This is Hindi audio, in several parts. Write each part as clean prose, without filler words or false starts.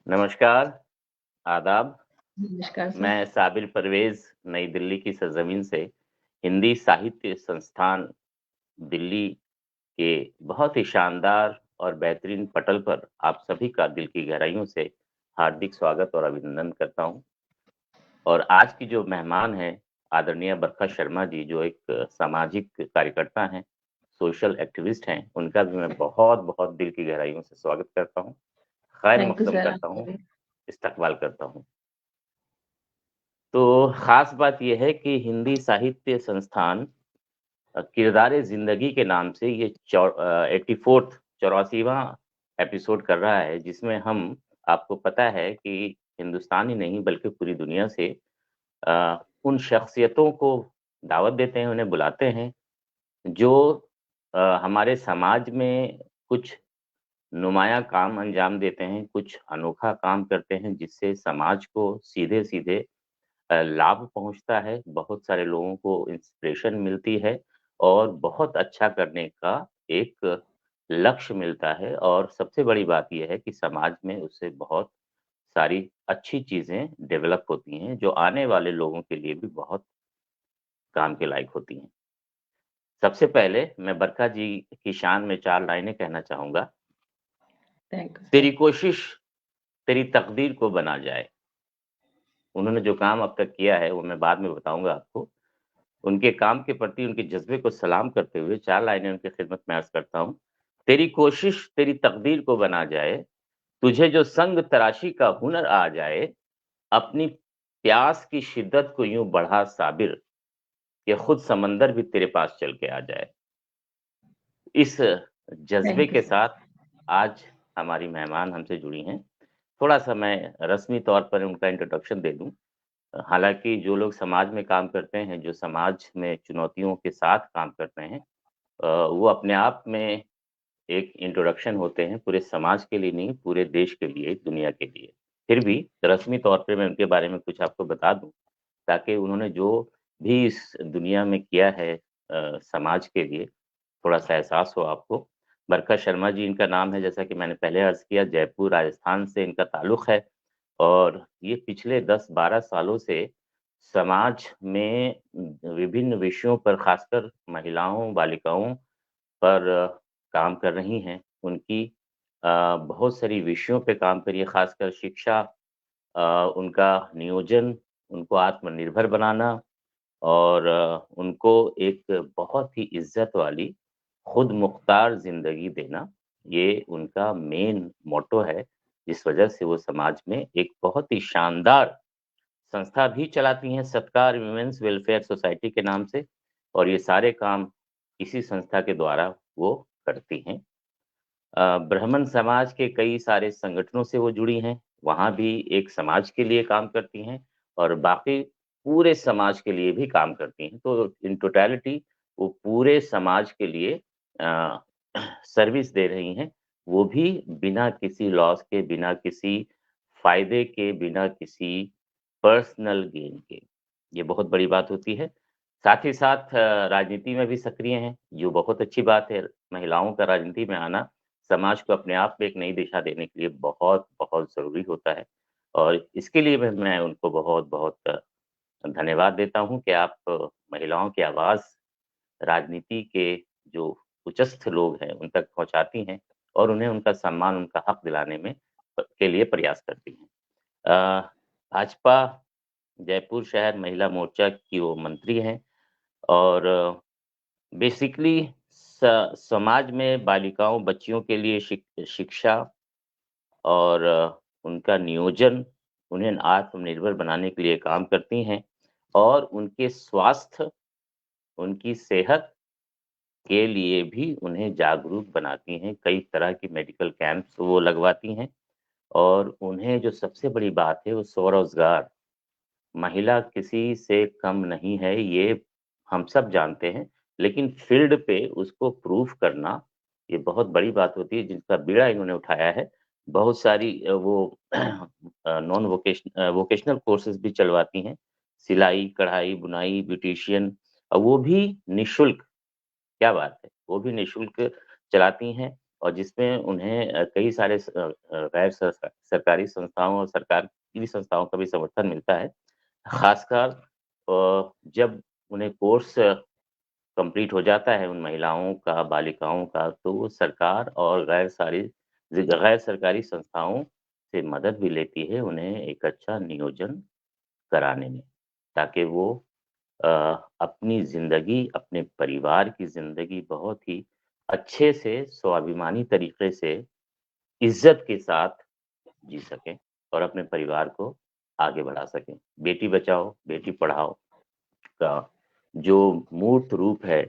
नमस्कार, आदाब। नमस्कार सर। मैं साबिर परवेज़ नई दिल्ली की सरज़मीन से हिंदी साहित्य संस्थान दिल्ली के बहुत ही शानदार और बेहतरीन पटल पर आप सभी का दिल की गहराइयों से हार्दिक स्वागत और अभिनंदन करता हूँ। और आज की जो मेहमान हैं, आदरणीय बरखा शर्मा जी, जो एक सामाजिक कार्यकर्ता हैं, सोशल एक्टिविस्ट हैं, उनका भी मैं बहुत-बहुत दिल की गहराइयों से स्वागत करता हूँ, खैर थैंक यू मक़दम सर, करता आपका हूँ, भी। इस्तकबाल करता हूँ। तो ख़ास बात ये है कि हिंदी साहित्य संस्थान किरदारे ज़िंदगी के नाम से ये 84th 84वाँ एपिसोड कर रहा है, जिसमें हम आपको पता है कि हिंदुस्तान ही नहीं बल्कि पूरी दुनिया से उन शख्सियतों को दावत देते हैं, उन्हें बुलाते हैं, जो हमारे समाज में कुछ नुमायाँ काम अंजाम देते हैं, कुछ अनोखा काम करते हैं, जिससे समाज को सीधे-सीधे लाभ पहुँचता है, बहुत सारे लोगों को इंस्पिरेशन मिलती है और बहुत अच्छा करने का एक लक्ष्य मिलता है और सबसे बड़ी बात ये है कि समाज में उससे बहुत सारी अच्छी चीज़ें डेवलप होती हैं, जो आने वाले लोगों के लिए भी बहुत काम के लायक होती हैं। सबसे पहले मैं बरखा जी की शान में 4 लाइनें कहना चाहूँगा। थैंक यू तेरी सर। कोशिश तेरी तकदीर को बना जाए। उन्होंने जो काम अब तक किया है, वो मैं बाद में बताऊँगा आपको। उनके काम के प्रति उनके जज़्बे को सलाम करते हुए 4 लाइनें उनकी खिदमत में अर्ज़ करता हूँ। तेरी कोशिश तेरी तकदीर को बना जाए, तुझे जो संग तराशी का हुनर आ जाए, अपनी प्यास की शिद्दत को यूँ बढ़ा साबिर, कि खुद समंदर भी तेरे पास चल के आ जाए। इस जज़्बे थैंक यू के सर। साथ आज हमारी मेहमान हमसे जुड़ी हैं। थोड़ा-सा मैं रस्मी तौर पर उनका इंट्रोडक्शन दे दूँ। हालाँकि जो लोग समाज में काम करते हैं, जो समाज में चुनौतियों के साथ काम करते हैं, वो अपने आप में एक इंट्रोडक्शन होते हैं, पूरे समाज के लिए नहीं, पूरे देश के लिए, दुनिया के लिए। फिर भी रस्मी तौर पे मैं उनके बारे में कुछ आपको बता दूँ, ताकि उन्होंने जो भी इस दुनिया में किया है समाज के लिए, थोड़ा-सा एहसास हो आपको। बरखा शर्मा जी इनका नाम है, जैसा कि मैंने पहले अर्ज़ किया, जयपुर, राजस्थान से इनका ताल्लुक़ है और ये पिछले 10-12 सालों से समाज में विभिन्न विषयों पर, ख़ासकर महिलाओं, बालिकाओं पर काम कर रही हैं। उनकी बहुत सारी विषयों पे काम करी है, ख़ासकर शिक्षा, उनका नियोजन, उनको आत्मनिर्भर बनाना और उनको एक बहुत ही इज़्ज़त वाली, खुद मुख्तार ज़िंदगी देना, ये उनका मेन मोट्टो है, जिस वजह से वो समाज में एक बहुत ही शानदार संस्था भी चलाती हैं, सत्कार वुमेन्स वेलफेयर सोसाइटी के नाम से और ये सारे काम इसी संस्था के द्वारा वो करती हैं। ब्राह्मण समाज के कई सारे संगठनों से वो जुड़ी हैं, वहाँ भी एक समाज के लिए काम करती हैं और बाकी पूरे समाज के लिए भी काम करती हैं। तो इन टोटैलिटी वो पूरे समाज के लिए अ, सर्विस दे रही हैं, वो भी बिना किसी लॉस के, बिना किसी फ़ायदे के, बिना किसी पर्सनल गेन के। ये बहुत बड़ी बात होती है। साथ ही साथ राजनीति में भी सक्रिय हैं, जो बहुत अच्छी बात है। महिलाओं का राजनीति में आना समाज को अपने आप में एक नई दिशा देने के लिए बहुत-बहुत ज़रूरी होता है और इसके लिए मैं उनको बहुत-बहुत धन्यवाद देता हूँ कि आप महिलाओं की आवाज़ राजनीति के जो उच्चस्थ लोग हैं, उन तक पहुँचाती हैं और उन्हें उनका सम्मान, उनका हक दिलाने में के लिए प्रयास करती हैं। भाजपा जयपुर शहर महिला मोर्चा की वो मंत्री हैं और बेसिकली समाज में बालिकाओं, बच्चियों के लिए शिक्षा और उनका नियोजन, उन्हें आत्मनिर्भर बनाने के लिए काम करती हैं और उनके स्वास्थ्य, उनकी सेहत के लिए भी उन्हें जागरूक बनाती हैं। कई तरह की मेडिकल कैंप्स वो लगवाती हैं और उन्हें जो सबसे बड़ी बात है, वो स्वरोज़गार महिला किसी से कम नहीं है, ये हम सब जानते हैं, लेकिन फ़ील्ड पे उसको प्रूव करना, ये बहुत बड़ी बात होती है, जिनका बीड़ा इन्होंने उठाया है। बहुत सारी वो नॉन वोकेशनल कोर्सेज़ भी चलवाती हैं, सिलाई, कढ़ाई, बुनाई, ब्यूटीशियन वो भी निःशुल्क, क्या बात है! वो भी निःशुल्क चलाती हैं और जिसमें उन्हें कई सारे गैर सरकारी संस्थाओं और सरकारी संस्थाओं का भी समर्थन मिलता है। ख़ासकर जब उन्हें कोर्स कंप्लीट हो जाता है उन महिलाओं का, बालिकाओं का, तो वो सरकार और गैर सरकारी संस्थाओं से मदद भी लेती है उन्हें एक अच्छा नियोजन कराने में, ताकि वो अ, अपनी ज़िंदगी, अपने परिवार की ज़िंदगी बहुत ही अच्छे से, स्वाभिमानी तरीके से, इज़्ज़त के साथ जी सकें और अपने परिवार को आगे बढ़ा सकें। बेटी बचाओ, बेटी पढ़ाओ का जो मूर्त रूप है,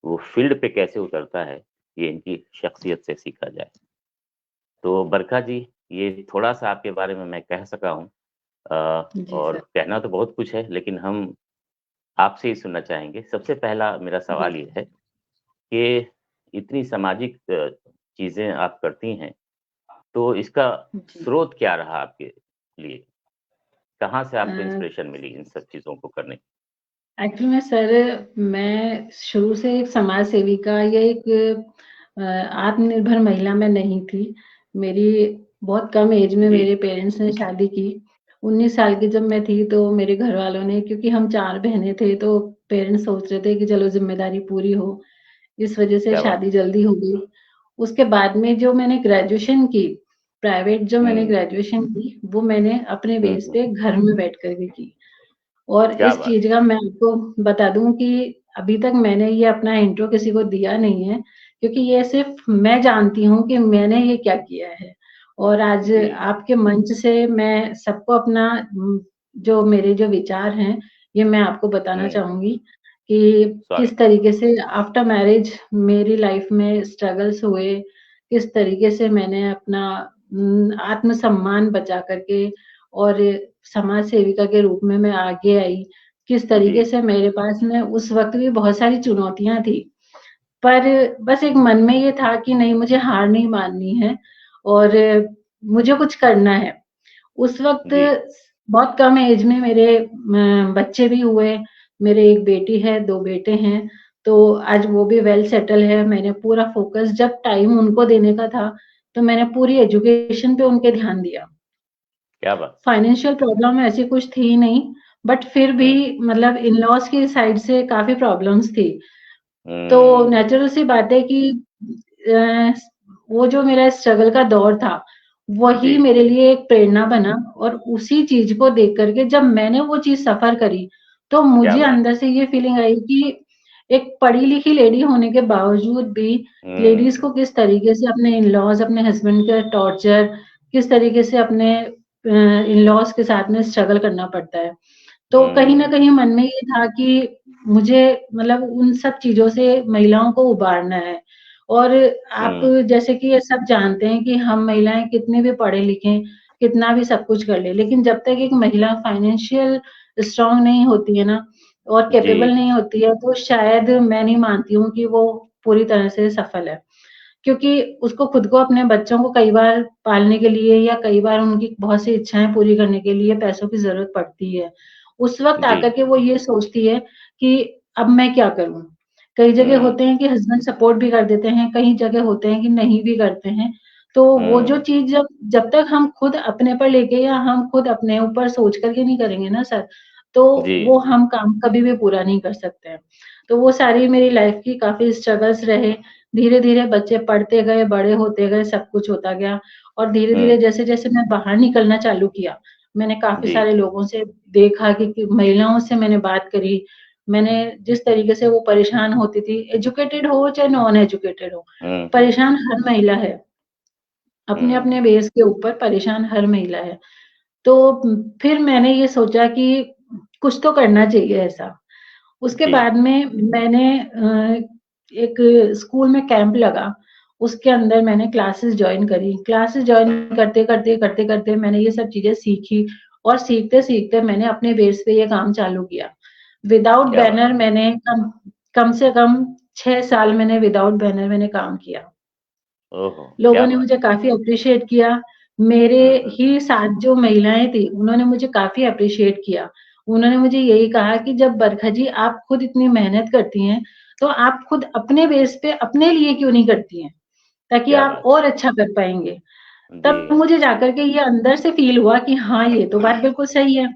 वो फ़ील्ड पे कैसे उतरता है, ये इनकी शख्सियत से सीखा जाए। तो बरखा जी, ये थोड़ा-सा आपके बारे में मैं कह सका हूँ अ, जी और सर। कहना तो बहुत कुछ है, लेकिन हम आपसे ही सुनना चाहेंगे। सबसे पहला मेरा जी, सवाल ये है कि इतनी सामाजिक चीज़ें आप करती हैं, तो इसका जी। स्रोत क्या रहा आपके लिए? कहाँ से आपको अ, इंस्पिरेशन मिली इन सब चीज़ों को करने की? एक्चुअली में सर मैं शुरू से एक समाज सेविका या एक आत्मनिर्भर महिला मैं नहीं थी। मेरी बहुत कम एज में जी, मेरे पेरेंट्स ने शादी की। 19 साल की जब मैं थी तो मेरे घरवालों ने क्योंकि हम 4 बहनें थे तो पेरेंट्स सोच रहे थे कि चलो ज़िम्मेदारी पूरी हो, इस वज़ह से क्या बात शादी है। जल्दी हो गई। उसके बाद में जो मैंने ग्रेजुएशन की, प्राइवेट जो मैंने हुँ, ग्रेजुएशन की, वो मैंने अपने हुँ, बेस हुँ। पे घर में बैठ कर के की। और क्या इस बात चीज़ का मैं आपको बता दूँ कि अभी तक मैंने ये अपना इंट्रो किसी को दिया नहीं है, क्योंकि ये सिर्फ़ मैं जानती हूँ कि मैंने ये क्या किया है। और आज है। जी, आपके मंच से मैं सबको अपना जो मेरे जो विचार हैं, ये मैं आपको बताना हुँ, चाहूँगी कि किस स्वागत है। तरीके से आफ्टर मैरिज मेरी लाइफ़ में स्ट्रगल्स हुए, किस तरीके से मैंने अपना आत्मसम्मान बचा कर के और समाज सेविका के रूप में मैं आगे आई। किस जी, तरीके से मेरे पास में उस वक़्त भी बहुत सारी चुनौतियाँ थी। पर बस एक मन में ये था कि नहीं मुझे हार नहीं माननी है और मुझे कुछ करना है। उस वक़्त जी, बहुत कम एज में मेरे बच्चे भी हुए। मेरे 1 बेटी है, 2 बेटे हैं। तो आज वो भी वेल सेटल है। मैंने पूरा फ़ोकस जब टाइम उनको देने का था, तो मैंने पूरी एजुकेशन पे उनके ध्यान दिया। क्या बात! फाइनेंशियल प्रॉब्लम ऐसी कुछ थी नहीं, बट फिर भी हुँ, मतलब इन-लॉज़ की साइड से काफ़ी प्रॉब्लम्स थी। तो हुँ, नेचुरल सी बात है कि अ, वो जो मेरा स्ट्रगल का दौर था, जी, वही मेरे लिए एक प्रेरणा बना और उसी चीज़ को देख कर के जब मैंने वो चीज़ सफ़र करी, तो क्या मुझे बात! अंदर से ये फीलिंग आई कि एक पढ़ी-लिखी लेडी होने के बावजूद भी लेडीज़ हुँ, को किस तरीके से अपने इन-लॉज़, अपने हस्बैंड का टॉर्चर, किस तरीके से अपने इन-लॉज़ के साथ में स्ट्रगल करना पड़ता है। तो कहीं न हुँ, कहीं मन में ये था कि मुझे मतलब उन सब चीज़ों से महिलाओं को उबारना है। और आप हुँ, जैसे कि ये सब जानते हैं कि हम महिलाएँ कितने भी पढ़े-लिखें, कितना भी सब कुछ कर लें, लेकिन जब तक एक महिला फाइनेंशियल स्ट्रॉन्ग नहीं होती है ना और जी, कैपेबल नहीं होती है, तो शायद मैं नहीं मानती हूँ कि वो पूरी तरह से सफल है। क्योंकि उसको खुद को अपने बच्चों को कई बार पालने के लिए या कई बार उनकी बहुत सी इच्छाएँ पूरी करने के लिए पैसों की ज़रूरत पड़ती है। उस वक़्त जी, आकर के वो ये सोचती है कि अब मैं क्या करूँ? कई जगह हुँ, होते हैं कि हस्बैंड सपोर्ट भी कर देते हैं, कई जगह होते हैं कि नहीं भी करते हैं। तो वो जो हुँ, चीज़ जब जब तक हम खुद अपने पर लेके या हम खुद अपने ऊपर सोच कर के नहीं करेंगे ना सर, तो जी, वो हम काम कभी भी पूरा नहीं कर सकते हैं। तो वो सारी मेरी लाइफ़ की काफ़ी स्ट्रगल्स रहे। धीरे-धीरे बच्चे पढ़ते गए, बड़े होते गए, सब कुछ होता गया और हुँ, धीरे-धीरे जैसे-जैसे मैं बाहर निकलना चालू किया, मैंने काफ़ी जी, सारे लोगों से देखा कि महिलाओं से मैंने बात करी। मैंने जिस तरीके से वो परेशान होती थी, एजुकेटेड हो चाहे नॉन एजुकेटेड हो, हुँ, हुँ, परेशान हर महिला है। हुँ, अपने-अपने बेस के ऊपर परेशान हर महिला है। तो फिर मैंने ये सोचा कि कुछ तो करना चाहिए ऐसा। उसके जी, बाद में मैंने एक स्कूल में कैंप लगा, उसके अंदर मैंने क्लासेस जॉइन करी। क्लासेस जॉइन करते-करते, करते-करते मैंने ये सब चीज़ें सीखी और सीखते-सीखते मैंने अपने बेस पे ये काम चालू किया। विदाउट क्या बात! बैनर मैंने कम कम से कम 6 साल मैंने विदाउट बैनर मैंने काम किया। ओहो! लोगों क्या ने बात! मुझे काफ़ी एप्रिशिएट किया। मेरे हुँ, हुँ, ही साथ जो महिलाएँ थी, उन्होंने मुझे काफ़ी एप्रिशिएट किया। उन्होंने मुझे यही कहा कि जब बरखा जी आप खुद इतनी मेहनत करती हैं, तो आप खुद अपने बेस पे अपने लिए क्यों नहीं करती हैं? ताकि क्या आप बात और अच्छा कर पाएँगे। जी। तब मुझे जाकर के ये अंदर से फ़ील हुआ कि हाँ, ये तो बात बिल्कुल सही है।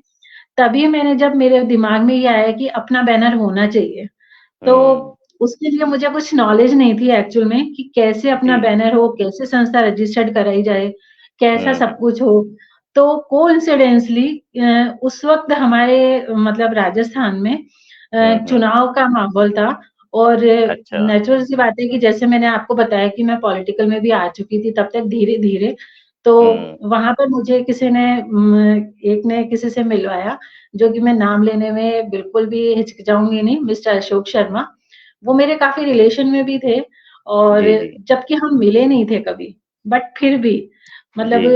तभी मैंने जब मेरे दिमाग में ये आया कि अपना बैनर होना चाहिए, हुँ, तो उसके लिए मुझे कुछ नॉलेज नहीं थी एक्चुअल में कि कैसे अपना जी। बैनर हो, कैसे संस्था रजिस्टर्ड कराई जाए, कैसा हुँ, सब हुँ। कुछ हो। तो कोइंसिडेंटली उस वक़्त हमारे मतलब राजस्थान में हुँ, हुँ। चुनाव का माहौल था और अच्छा। नेचुरल सी बात है कि जैसे मैंने आपको बताया कि मैं पॉलिटिकल में भी आ चुकी थी तब तक धीरे-धीरे, तो हुँ, वहाँ पर मुझे किसी ने एक ने किसी से मिलवाया, जो कि मैं नाम लेने में बिल्कुल भी हिचकिचाऊँगी नहीं, मिस्टर अशोक शर्मा। वो मेरे काफ़ी रिलेशन में भी थे और जी, जी। जबकि हम मिले नहीं थे कभी, बट फिर भी मतलब जी,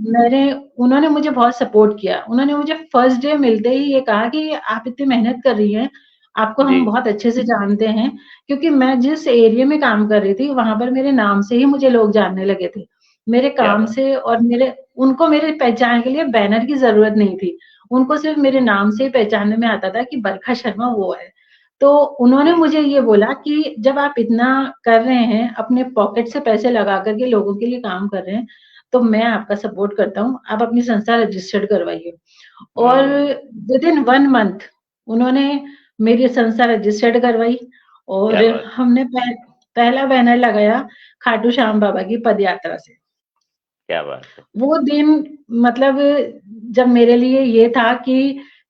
मैंने उन्होंने मुझे बहुत सपोर्ट किया। उन्होंने मुझे फर्स्ट डे मिलते ही ये कहा कि आप इतनी मेहनत कर रही हैं, आपको जी। हम बहुत अच्छे से जानते हैं, क्योंकि मैं जिस एरिया में काम कर रही थी, वहाँ पर मेरे नाम से ही मुझे लोग जानने लगे थे। मेरे क्या काम बात! से और मेरे उनको मेरे पहचान के लिए बैनर की ज़रूरत नहीं थी। उनको सिर्फ़ मेरे नाम से ही पहचानने में आता था कि बरखा शर्मा वो है। तो उन्होंने जी। मुझे ये बोला कि जब आप इतना कर रहे हैं, अपने पॉकेट से पैसे लगा कर के लोगों के लिए काम कर रहे हैं, तो मैं आपका सपोर्ट करता हूँ। आप अपनी संस्था रजिस्टर्ड करवाइए और हुँ, विदिन 1 मंथ उन्होंने मेरी संस्था रजिस्टर्ड करवाई और क्या बात! हमने पहला बैनर लगाया खाटू श्याम बाबा की पदयात्रा से। क्या बात है! वो दिन मतलब जब मेरे लिए ये था कि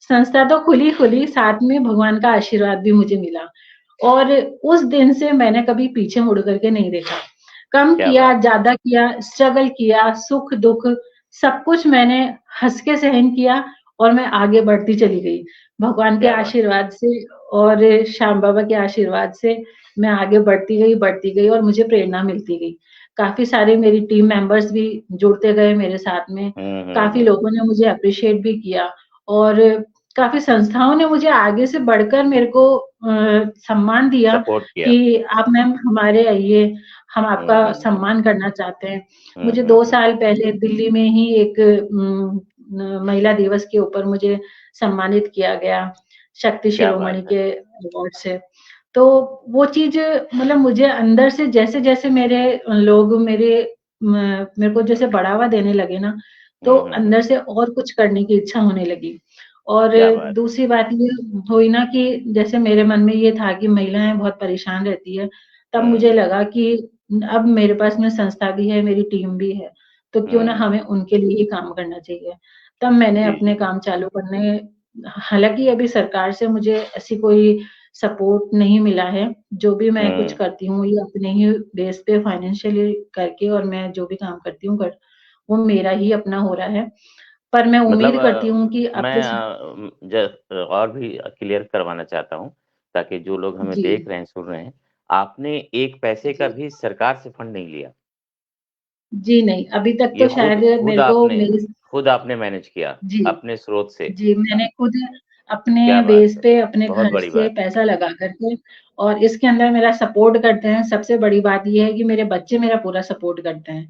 संस्था तो खुली-खुली, साथ में भगवान का आशीर्वाद भी मुझे मिला और उस दिन से मैंने कभी पीछे मुड़ कर के नहीं देखा। कम क्या किया, बात! ज़्यादा किया, स्ट्रगल किया, सुख-दुःख सब कुछ मैंने हँस के सहन किया और मैं आगे बढ़ती चली गई। भगवान के क्या बात! आशीर्वाद से और श्याम बाबा के आशीर्वाद से मैं आगे बढ़ती गई और मुझे प्रेरणा मिलती गई। काफ़ी सारे मेरी टीम मेंबर्स भी जुड़ते गए मेरे साथ में, हुँ, हुँ, काफ़ी हुँ। लोगों ने मुझे एप्रिशिएट भी किया और काफ़ी संस्थाओं ने मुझे आगे से बढ़कर मेरे को सम्मान दिया सपोर्ट किया। कि आप मैम हमारे आइए, हम हुँ, आपका हुँ, हुँ। सम्मान करना चाहते हैं। हुँ, मुझे हुँ, 2 हुँ। साल पहले दिल्ली में ही एक महिला दिवस के ऊपर मुझे सम्मानित किया गया, शक्ति क्या बात शिरोमणि है! के अवार्ड से। तो वो चीज़ मतलब मुझे अंदर से जैसे-जैसे मेरे लोग मेरे को जैसे बढ़ावा देने लगे ना, तो हुँ, हुँ, हुँ। अंदर से और कुछ करने की इच्छा होने लगी। और क्या बात! दूसरी बात ये हुई ना कि जैसे मेरे मन में ये था कि महिलाएँ बहुत परेशान रहती है, तब मुझे हुँ, लगा कि अब मेरे पास में संस्था भी है, मेरी टीम भी है, तो क्यों ना हुँ। हमें उनके लिए ही काम करना चाहिए। तब मैंने जी, अपने जी। काम चालू करने हालाँकि अभी सरकार से मुझे ऐसी कोई सपोर्ट नहीं मिला है। जो भी मैं कुछ हुँ। करती हूँ, ये अपने ही बेस पे फाइनेंशियली करके और मैं जो भी काम करती हूँ वो मेरा ही अपना हो रहा है। पर मैं मतलब उम्मीद करती हूँ कि अब मैं तो स और भी क्लियर करवाना चाहता हूँ, ताकि जो लोग हमें जी, देख रहे हैं, सुन रहे हैं, आपने एक पैसे का जी। भी सरकार से फंड नहीं लिया। जी नहीं, अभी तक ये तो शायद खुद मेरे को आपने मेरी खुद आपने मैनेज किया, जी। अपने स्रोत से। जी, मैंने खुद अपने क्या बात बेस है! पे अपने बहुत घर बड़ी से बात है। पैसा लगा कर के और इसके अंदर मेरा सपोर्ट करते हैं। सबसे बड़ी बात ये है कि मेरे बच्चे मेरा पूरा सपोर्ट करते हैं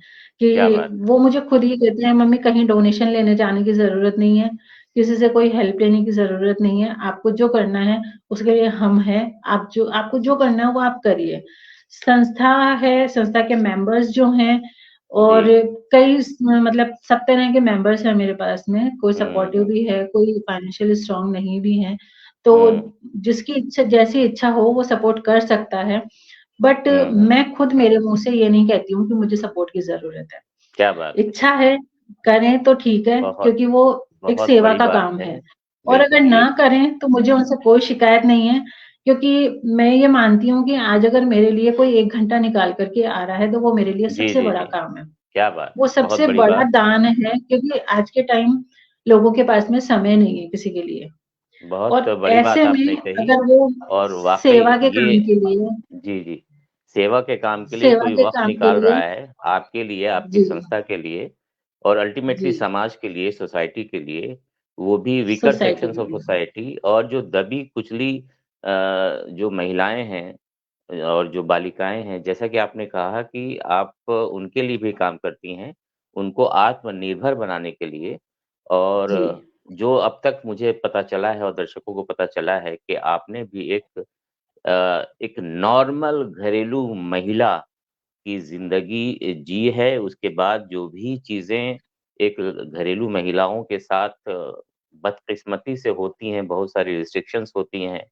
क्या कि बात है! वो मुझे खुद ही कहते हैं, "मम्मी कहीं डोनेशन लेने जाने की ज़रूरत नहीं है, किसी से कोई हेल्प लेने की ज़रूरत नहीं है। आपको जो करना है उसके लिए हम हैं। आपको जो करना है वो आप करिए।" संस्था है, संस्था के मेंबर्स जो हैं जी। और कई मतलब सब तरह के मेंबर्स हैं मेरे पास में, कोई हुँ, सपोर्टिव हुँ। भी है, कोई फाइनेंशियली स्ट्रॉन्ग नहीं भी है। तो हुँ, जिसकी इच्छा जैसी इच्छा हो वो सपोर्ट कर सकता है। बट हुँ, हुँ। मैं खुद मेरे मुँह से ये नहीं कहती हूँ कि मुझे सपोर्ट की ज़रूरत है। क्या बात है! इच्छा है, करें तो ठीक है बहुत, क्योंकि वो एक बहुत सेवा बड़ी का बात काम है। है और अगर बिल्कुल, ये ना करें तो मुझे उनसे कोई शिकायत नहीं है क्योंकि मैं ये मानती हूँ कि आज अगर मेरे लिए कोई 1 घंटा निकाल कर के आ रहा है तो वो मेरे लिए जी, सबसे जी, बड़ा जी। काम है। क्या बात वो है! बहुत सबसे बड़ी बड़ा बात है। दान है क्योंकि आज के टाइम लोगों के पास में समय नहीं है किसी के लिए बहुत और बड़ी बात ऐसे आपने में कही अगर वो और वाक़ई सेवा के ये काम के लिए जी, जी। सेवा के काम के लिए सेवा कोई के वक़्त काम के निकाल लिए रहा है, आपके लिए, आपकी जी, संस्था के लिए और अल्टीमेटली जी, समाज के लिए, सोसाइटी के लिए, वो भी वीकर सोसाइटी सेक्शंस के ऑफ लिए। सोसाइटी और जो दबी-कुचली जो महिलाएँ हैं और जो बालिकाएँ हैं, जैसा कि आपने कहा कि आप उनके लिए भी काम करती हैं, उनको आत्मनिर्भर बनाने के लिए और जी, जो अब तक मुझे पता चला है और दर्शकों को पता चला है कि आपने भी एक नॉर्मल घरेलू महिला की ज़िंदगी जी है, उसके बाद जो भी चीज़ें एक घरेलू महिलाओं के साथ बदकिस्मती से होती हैं, बहुत सारी रिस्ट्रिक्शंस होती हैं,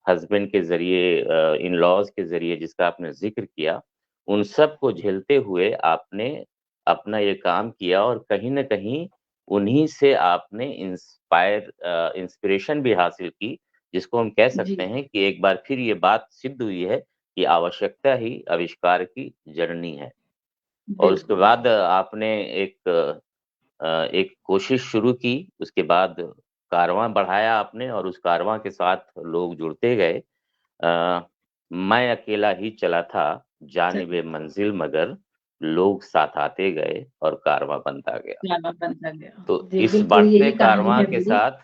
हस्बैंड के ज़रिए इन-लॉज़ के ज़रिए जिसका आपने ज़िक्र किया, उन सब को झेलते हुए आपने अपना ये काम किया और कहीं न कहीं उन्हीं से आपने इंस्पिरेशन भी हासिल की, जिसको हम कह जी, सकते हैं कि एक बार फिर ये बात सिद्ध हुई है कि आवश्यकता ही आविष्कार की जननी है। और उसके बिल्कुल। बाद आपने एक कोशिश शुरू की, उसके बाद कारवां बढ़ाया आपने और उस कारवां के साथ लोग जुड़ते गए। मैं अकेला ही चला था, सच जानिबे मंज़िल मगर लोग साथ आते गए और कारवां बनता गया। गाना बनता गया। तो जी, इस बिल्कुल बढ़ते यही कहानी कारवां है के मेरी। साथ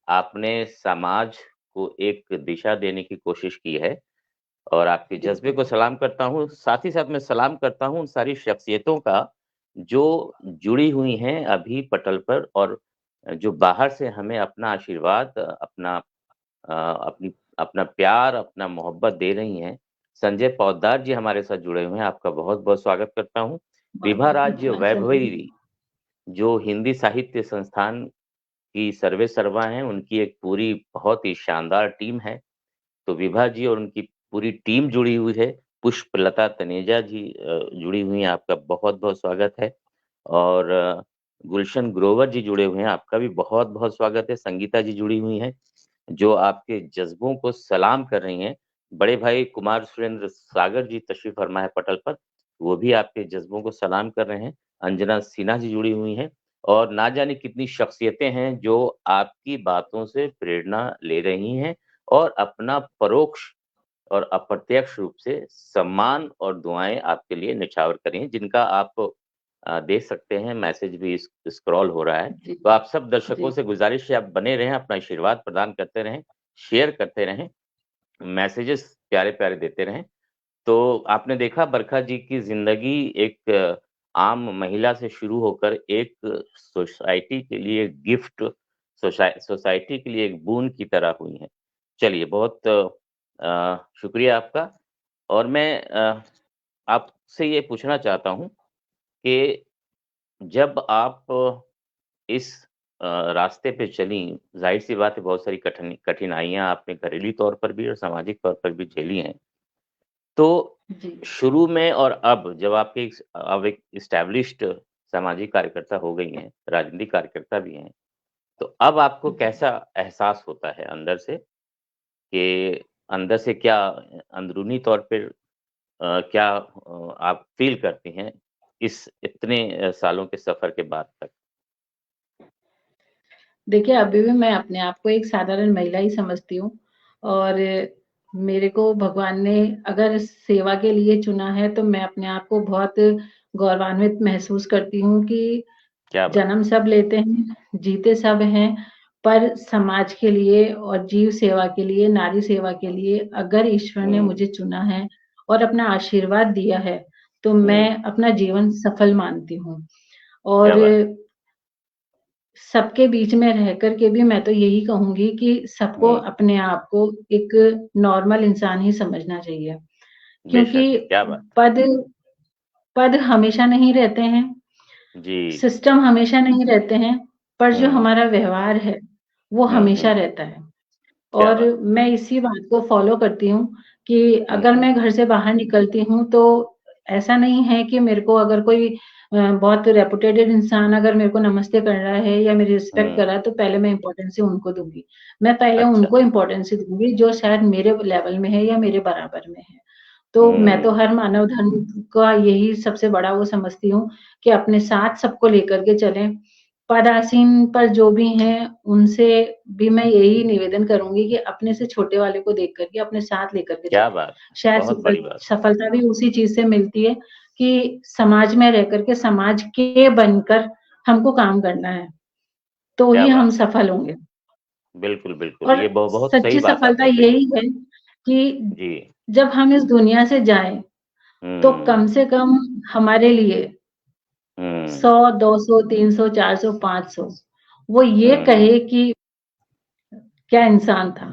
आपने समाज को एक दिशा देने की कोशिश की है और आपके जज़्बे बिल्कुल। को सलाम करता हूँ। साथ ही साथ मैं सलाम करता हूँ उन सारी शख्सियतों का, जो जुड़ी हुई हैं अभी पटल पर और जो बाहर से हमें अपना आशीर्वाद, अपनी अपना प्यार, अपना मोहब्बत दे रही हैं। संजय पोद्दार जी हमारे साथ जुड़े हुए हैं, आपका बहुत-बहुत स्वागत करता हूँ। विभा बहुत-बहुत राज्य धन्यवाद संजय जी। वैभवी, जो हिंदी साहित्य संस्थान की सर्वेसर्वा हैं, उनकी एक पूरी बहुत ही शानदार टीम है। तो विभा जी और उनकी पूरी टीम जुड़ी हुई है। पुष्पलता तनेजा जी जुड़ी हुई हैं, आपका बहुत-बहुत स्वागत है। और गुलशन ग्रोवर जी जुड़े हुए हैं, आपका भी बहुत-बहुत स्वागत है। संगीता जी जुड़ी हुई हैं, जो आपके जज़्बों को सलाम कर रही हैं। बड़े भाई कुमार सुरेंद्र सागर जी तशरीफ़ फरमा है पटल पर, वो भी आपके जज़्बों को सलाम कर रहे हैं। अंजना सिन्हा जी जुड़ी हुई हैं और ना जाने कितनी शख्सियतें हैं, जो आपकी बातों से प्रेरणा ले रही हैं और अपना परोक्ष और अप्रत्यक्ष रूप से सम्मान और दुआएँ आपके लिए निछावर करी हैं, जिनका आप देख सकते हैं मैसेज भी स्क्रॉल हो रहा है। जी, तो आप सब दर्शकों जी, से गुज़ारिश है आप बने रहें, अपना आशीर्वाद प्रदान करते रहें, शेयर करते रहें, मैसेजेस प्यारे-प्यारे देते रहें। तो आपने देखा बरखा जी की ज़िंदगी एक आम महिला से शुरू होकर एक सोसाइटी के लिए गिफ्ट, सोसाइटी के लिए एक बूँद की तरह हुई हैं। चलिए बहुत शुक्रिया आपका और मैं आपसे ये पूछना चाहता हूँ कि जब आप इस रास्ते पे चलीं, ज़ाहिर-सी बात है बहुत सारी कठिनाइयाँ आपने घरेलू तौर पर भी और सामाजिक तौर पर भी झेली हैं। तो जी, शुरू में और अब जब आपके अब एक एस्टेब्लिश्ड सामाजिक कार्यकर्ता हो गई हैं, राजनीतिक कार्यकर्ता भी हैं, तो अब आपको जी। कैसा एहसास होता है अंदर से कि अंदर से क्या अंदरूनी तौर पे क्या आप फ़ील करती हैं इस इतने सालों के सफ़र के बाद तक? देखिए, अभी भी मैं अपने आप को एक साधारण महिला ही समझती हूँ और मेरे को भगवान ने अगर सेवा के लिए चुना है, तो मैं अपने आप को बहुत गौरवान्वित महसूस करती हूँ कि क्या बात! जन्म सब लेते हैं, जीते सब हैं, पर समाज के लिए और जीव सेवा के लिए, नारी सेवा के लिए अगर ईश्वर ने हुँ, मुझे चुना है और अपना आशीर्वाद दिया है, तो हुँ, मैं अपना जीवन सफल मानती हूँ। क्या और बात! सबके बीच में रह कर के भी मैं तो यही कहूँगी कि सबको हुँ, अपने आप को एक नॉर्मल इंसान ही समझना चाहिए। क्योंकि बेशक, क्या बात! पद पद हमेशा नहीं रहते हैं, जी, सिस्टम हमेशा नहीं रहते हैं, पर जो हुँ, हमारा व्यवहार है, वो हुँ, हमेशा हुँ, रहता है। क्या और बात! मैं इसी बात को फ़ॉलो करती हूँ कि हुँ, अगर हुँ, मैं घर से बाहर निकलती हूँ, तो ऐसा नहीं है कि मेरे को अगर कोई बहुत रेपुटेड इंसान अगर मेरे को नमस्ते कर रहा है या मेरी रिस्पेक्ट कर हुँ, रहा है, तो पहले मैं इम्पोर्टेंस ही उनको दूँगी। मैं पहले अच्छा, उनको इम्पोर्टेंस ही दूँगी, जो शायद मेरे लेवल में है या मेरे बराबर में है। तो मैं तो हुँ, हर मानव धर्म का यही सबसे बड़ा वो समझती हूँ कि अपने साथ सबको लेकर के चलें। पदासीन पर जो भी हैं, उनसे भी मैं यही निवेदन करूँगी कि अपने से छोटे वाले को देख कर के अपने साथ लेकर के क्या चलें। बात! शायद बहुत बड़ी बात। सफलता भी उसी चीज़ से मिलती है कि समाज में रह कर के समाज के बनकर हमको काम करना है, तो क्या ही हम बात है! सफल होंगे। बिल्कुल, बिल्कुल, और ये बहुत सही सच्ची बात सफलता आपने कही। यही है कि जी, जब हम इस दुनिया से जाएँ, तो हुँ, कम से कम हमारे लिए हुँ, 100, 200, 300, 400, 500 वो ये हुँ, कहे कि क्या इंसान था।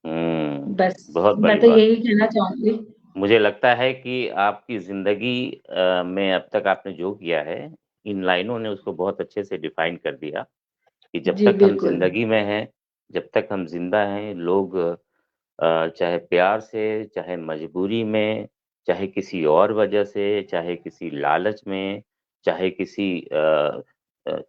हुँ, बस बहुत मैं बड़ी तो बात। यही कहना चाहूँगी। मुझे लगता है कि आपकी ज़िंदगी में अब तक आपने जो किया है, इन लाइनों ने उसको बहुत अच्छे से डिफ़ाइन कर दिया कि जब जी, तक हम बिल्कुल। ज़िंदगी में हैं, जब तक हम ज़िंदा हैं, लोग चाहे प्यार से, चाहे मजबूरी में, चाहे किसी और वजह से, चाहे किसी लालच में, चाहे किसी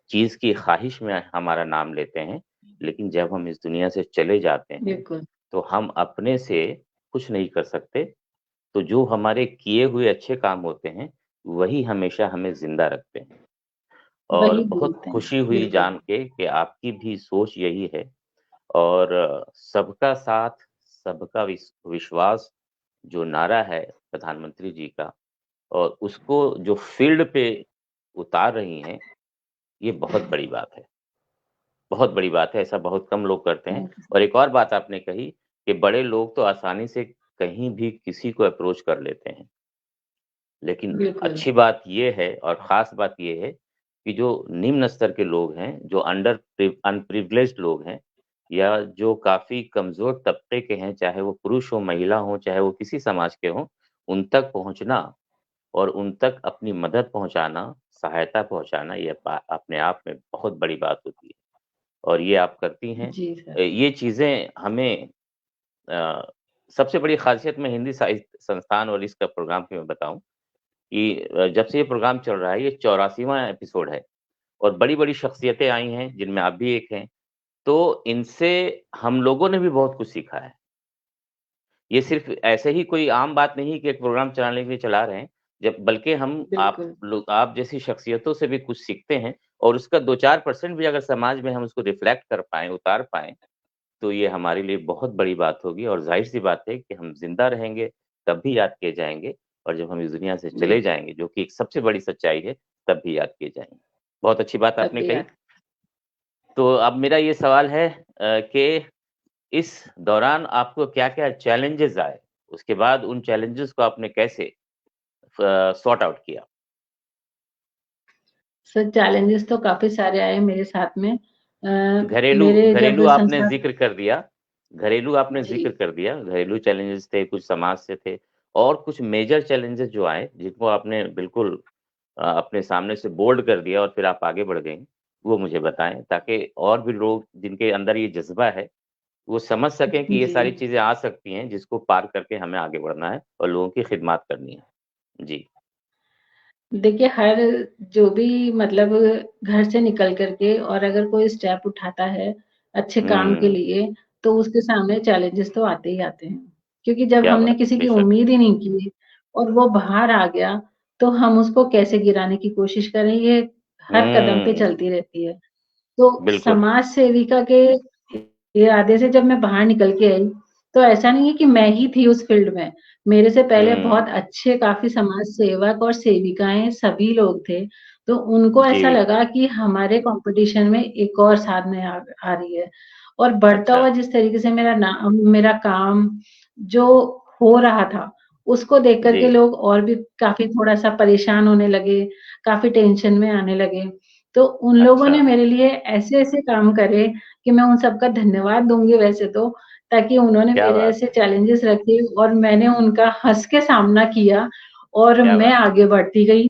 चीज़ की ख़्वाहिश में हमारा नाम लेते हैं, लेकिन जब हम इस दुनिया से चले जाते हैं, बिल्कुल, तो हम अपने से कुछ नहीं कर सकते। तो जो हमारे किए हुए अच्छे काम होते हैं, वही हमेशा हमें ज़िंदा रखते हैं। और वही बहुत बोलते हैं, खुशी हुई बिल्कुल। जान के कि आपकी भी सोच यही है और सबका साथ, सबका विश्वास जो नारा है प्रधानमंत्री जी का और उसको जो फ़ील्ड पे उतार रही हैं, ये बहुत बड़ी बात है। बहुत बड़ी बात है, ऐसा बहुत कम लोग करते हैं थैंक यू। और एक और बात आपने कही कि बड़े लोग तो आसानी से कहीं भी किसी को अप्रोच कर लेते हैं। लेकिन बिल्कुल, अच्छी बात ये है और ख़ास बात ये है कि जो निम्न स्तर के लोग हैं, जो अनप्रिविलेज्ड लोग हैं या जो काफ़ी कमज़ोर तबके के हैं, चाहे वो पुरुष हो, महिला हो, चाहे वो किसी समाज के हों, उन तक पहुँचना और उन तक अपनी मदद पहुँचाना, सहायता पहुँचाना ये अपने आप में बहुत बड़ी बात होती है और ये आप करती हैं। जी सर। ये चीज़ें हमें अ, सबसे बड़ी ख़ासियत मैं हिंदी साहित्य संस्थान और इसका प्रोग्राम की मैं बताऊँ कि जब से ये प्रोग्राम चल रहा है, ये 84वाँ एपिसोड है और बड़ी-बड़ी शख्सियतें आई हैं, जिनमें आप भी एक हैं। तो इनसे हम लोगों ने भी बहुत कुछ सीखा है। ये सिर्फ़ ऐसे ही कोई आम बात नहीं कि एक प्रोग्राम चलाने के लिए चला रहे हैं, जब बल्कि हम बिल्कुल, आप जैसी शख्सियतों से भी कुछ सीखते हैं और उसका 2-4% भी अगर समाज में हम उसको रिफ्लेक्ट कर पाएँ, उतार पाएँ, तो ये हमारे लिए बहुत बड़ी बात होगी और ज़ाहिर-सी बात है कि हम ज़िंदा रहेंगे, तब भी याद किए जाएँगे और जब हम इस दुनिया से चले जी, जाएँगे, जो कि एक सबसे बड़ी सच्चाई है, तब भी याद किए जाएँगे। बहुत अच्छी बात तब आपने भी कही। याद तो अब मेरा ये सवाल है कि इस दौरान आपको क्या-क्या चैलेंजेज़ आए? उसके बाद उन चैलेंजेज़ को आपने कैसे सॉर्ट आउट किया? सर चैलेंजेस तो काफ़ी सारे आए मेरे साथ में। घरेलू मेरे जब घरेलू आपने संस्था ज़िक्र कर दिया घरेलू आपने ज़िक्र जी, कर दिया, घरेलू चैलेंजेज़ थे, कुछ समाज से थे और कुछ मेजर चैलेंजेज़ जो आए, जिनको आपने बिल्कुल अपने सामने से बोल्ड कर दिया और फिर आप आगे बढ़ गईं, वो मुझे बताएँ ताकि और भी लोग जिनके अंदर ये जज़्बा है, वो समझ सकें कि ये जी। सारी चीज़ें आ सकती हैं, जिसको पार करके हमें आगे बढ़ना है और लोगों की खिदमत करनी है। जी। देखिए, हर जो भी मतलब घर से निकल कर के और अगर कोई स्टेप उठाता है, अच्छे काम के हुँ, लिए, तो उसके सामने चैलेंजेस तो आते ही आते हैं। क्योंकि जब क्या हमने बात है! किसी की बेशक। उम्मीद ही नहीं की और वो बाहर आ गया, तो हम उसको कैसे गिराने की कोशिश करें, ये हर कदम पे हुँ, चलती रहती है। तो बिल्कुल। समाज सेविका के इरादे से जब मैं बाहर निकल के आई, तो ऐसा नहीं है कि मैं ही थी उस फ़ील्ड में। मेरे से पहले बहुत हुँ, अच्छे काफ़ी समाज सेवक और सेविकाएँ सभी लोग थे। तो उनको जी। ऐसा लगा कि हमारे कॉम्पिटिशन में एक और सामने आ रही है। और बढ़ता अच्छा। हुआ जिस तरीके से मेरा काम जो हो रहा था, उसको देख कर जी। के लोग और भी काफ़ी थोड़ा-सा परेशान होने लगे, काफ़ी टेंशन में आने लगे। तो उन लोगों अच्छा, ने मेरे लिए ऐसे-ऐसे काम करे कि मैं उन सबका धन्यवाद दूँगी वैसे तो, ताकि उन्होंने क्या मेरे बात ऐसे है! चैलेंजेस रखे और मैंने उनका हँस के सामना किया और क्या मैं बात है! आगे बढ़ती गई।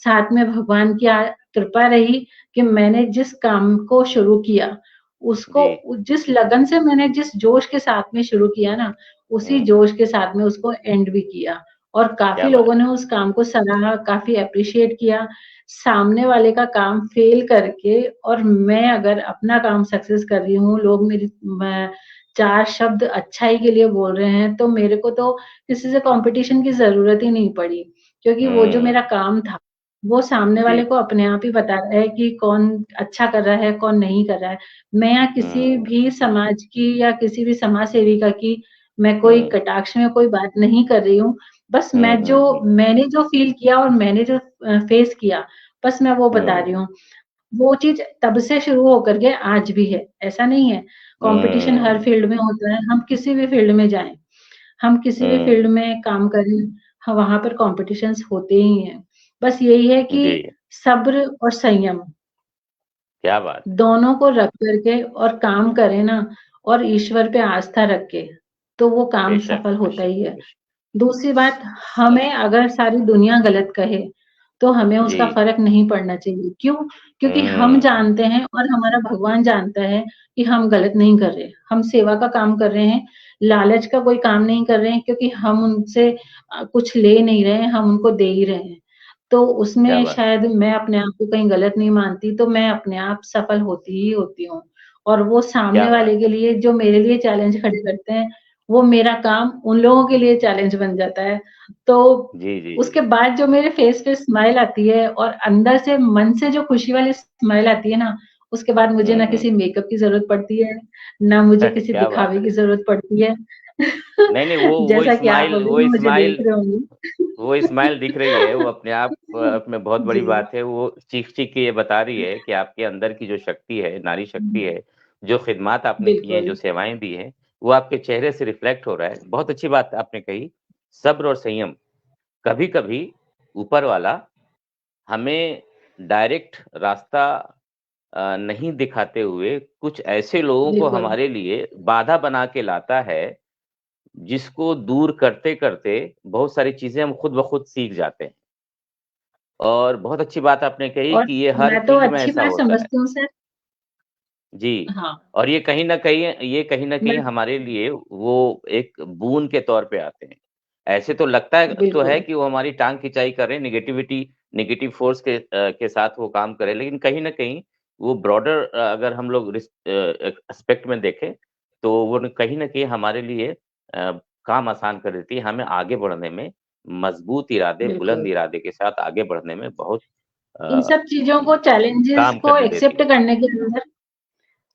साथ में भगवान की कृपा रही कि मैंने जिस काम को शुरू किया, उसको जी। जिस लगन से मैंने जिस जोश के साथ में शुरू किया ना, उसी हुँ, जोश के साथ में उसको एंड भी किया और काफ़ी क्या लोगों बात ने है! उस काम को सराहा, काफ़ी एप्रिशिएट किया। सामने वाले का काम फ़ेल करके और मैं अगर अपना काम सक्सेस कर रही हूँ, लोग मेरी मैं 4 शब्द अच्छाई के लिए बोल रहे हैं, तो मेरे को तो किसी से कॉम्पिटिशन की ज़रूरत ही नहीं पड़ी। क्योंकि वो जो मेरा हुँ, काम था, वो सामने जी। वाले को अपने आप ही बता रहा है कि कौन अच्छा कर रहा है, कौन नहीं कर रहा है। मैं यहाँ किसी हुँ, भी समाज की या किसी भी समाज सेविका की मैं कोई हुँ, कटाक्ष में कोई बात नहीं कर रही हूँ। बस हुँ, हुँ, हुँ, मैंने जो फ़ील किया और मैंने जो फेस किया, बस मैं वो बता रही हुँ, हूँ। वो चीज़ तब से शुरू होकर के आज भी है, ऐसा नहीं है। कॉम्पिटिशन हर हुँ, फ़ील्ड में होता है, हम किसी भी फ़ील्ड में जाएँ, हम किसी भी हुँ, फ़ील्ड में काम करें, वहाँ पर कॉम्पिटिशन्स होते ही हैं। बस यही है कि जी, सब्र और संयम क्या बात है! दोनों को रख कर के और काम करें ना और ईश्वर पे आस्था रख के, तो वो काम बेशक, सफल होता बेशक, ही है। बेशक। दूसरी बात, हमें अगर सारी दुनिया गलत कहे, तो हमें उसका जी। फ़र्क नहीं पड़ना चाहिए। क्यों? क्योंकि हम हुँ, जानते हैं और हमारा भगवान जानता है कि हम गलत नहीं कर रहे। हम सेवा का काम कर रहे हैं, लालच का कोई काम नहीं कर रहे हैं क्योंकि हम उनसे कुछ ले नहीं रहे हैं, हम उनको दे ही रहे हैं। तो क्या उसमें बात! शायद मैं अपने आप को कहीं गलत नहीं मानती, तो मैं अपने आप सफल होती ही होती हूँ। और वो क्या सामने बात! वाले के लिए जो मेरे लिए चैलेंज खड़े करते हैं, वो मेरा काम उन लोगों के लिए चैलेंज बन जाता है। तो जी, जी, जी। उसके बाद जो मेरे फेस पे स्माइल आती है और अंदर से मन से जो खुशी वाली स्माइल आती है ना, उसके बाद मुझे हुँ, ना हुँ। किसी मेकअप की ज़रूरत पड़ती है, ना मुझे किसी क्या बात दिखावे है! की ज़रूरत पड़ती है। नहीं, नहीं, वो जैसा कि आप स्माइल अभी वो भी मुझे देख स्माइल रहे होंगे। वो स्माइल दिख रही है, वो अपने आप में बहुत बड़ी जी। बात है। वो चीख-चीख के ये बता रही है कि आपके अंदर की जो शक्ति है, नारी शक्ति हुँ, है, जो खिदमत आपने की हैं, बिल्कुल, जो सेवाएँ दी हैं, वो आपके चेहरे से रिफ्लेक्ट हो रहा है। बहुत अच्छी बात आपने कही। सब्र और संयम, कभी-कभी ऊपर वाला हमें डायरेक्ट रास्ता नहीं दिखाते हुए, कुछ ऐसे लोगों को बिल्कुल। हमारे लिए बाधा बना के लाता है, जिसको दूर करते-करते बहुत सारी चीज़ें हम खुद ब खुद सीख जाते हैं। और बहुत अच्छी बात आपने कही और कि ये हर मैं तो फ़ील्ड में अच्छी ऐसा बात होता है। समझती हूँ सर। जी, हाँ, और ये कहीं न कहीं मैं हमारे लिए वो एक बूँद के तौर पे आते हैं। ऐसे तो लगता है बिल्कुल, कि वो हमारी टाँग खिंचाई कर रहे हैं, नेगेटिव फ़ोर्स के साथ वो काम कर रहे हैं, लेकिन कहीं न कहीं वो ब्रॉडर अगर हम लोग एस्पेक्ट में देखें, तो वो न कहीं न कहीं हमारे लिए काम आसान कर देती है, हमें आगे बढ़ने में मज़बूत इरादे, बुलंद बिल्कुल। इरादे के साथ आगे बढ़ने में बहुत इन अ, सब चीज़ों को काम करने देती है।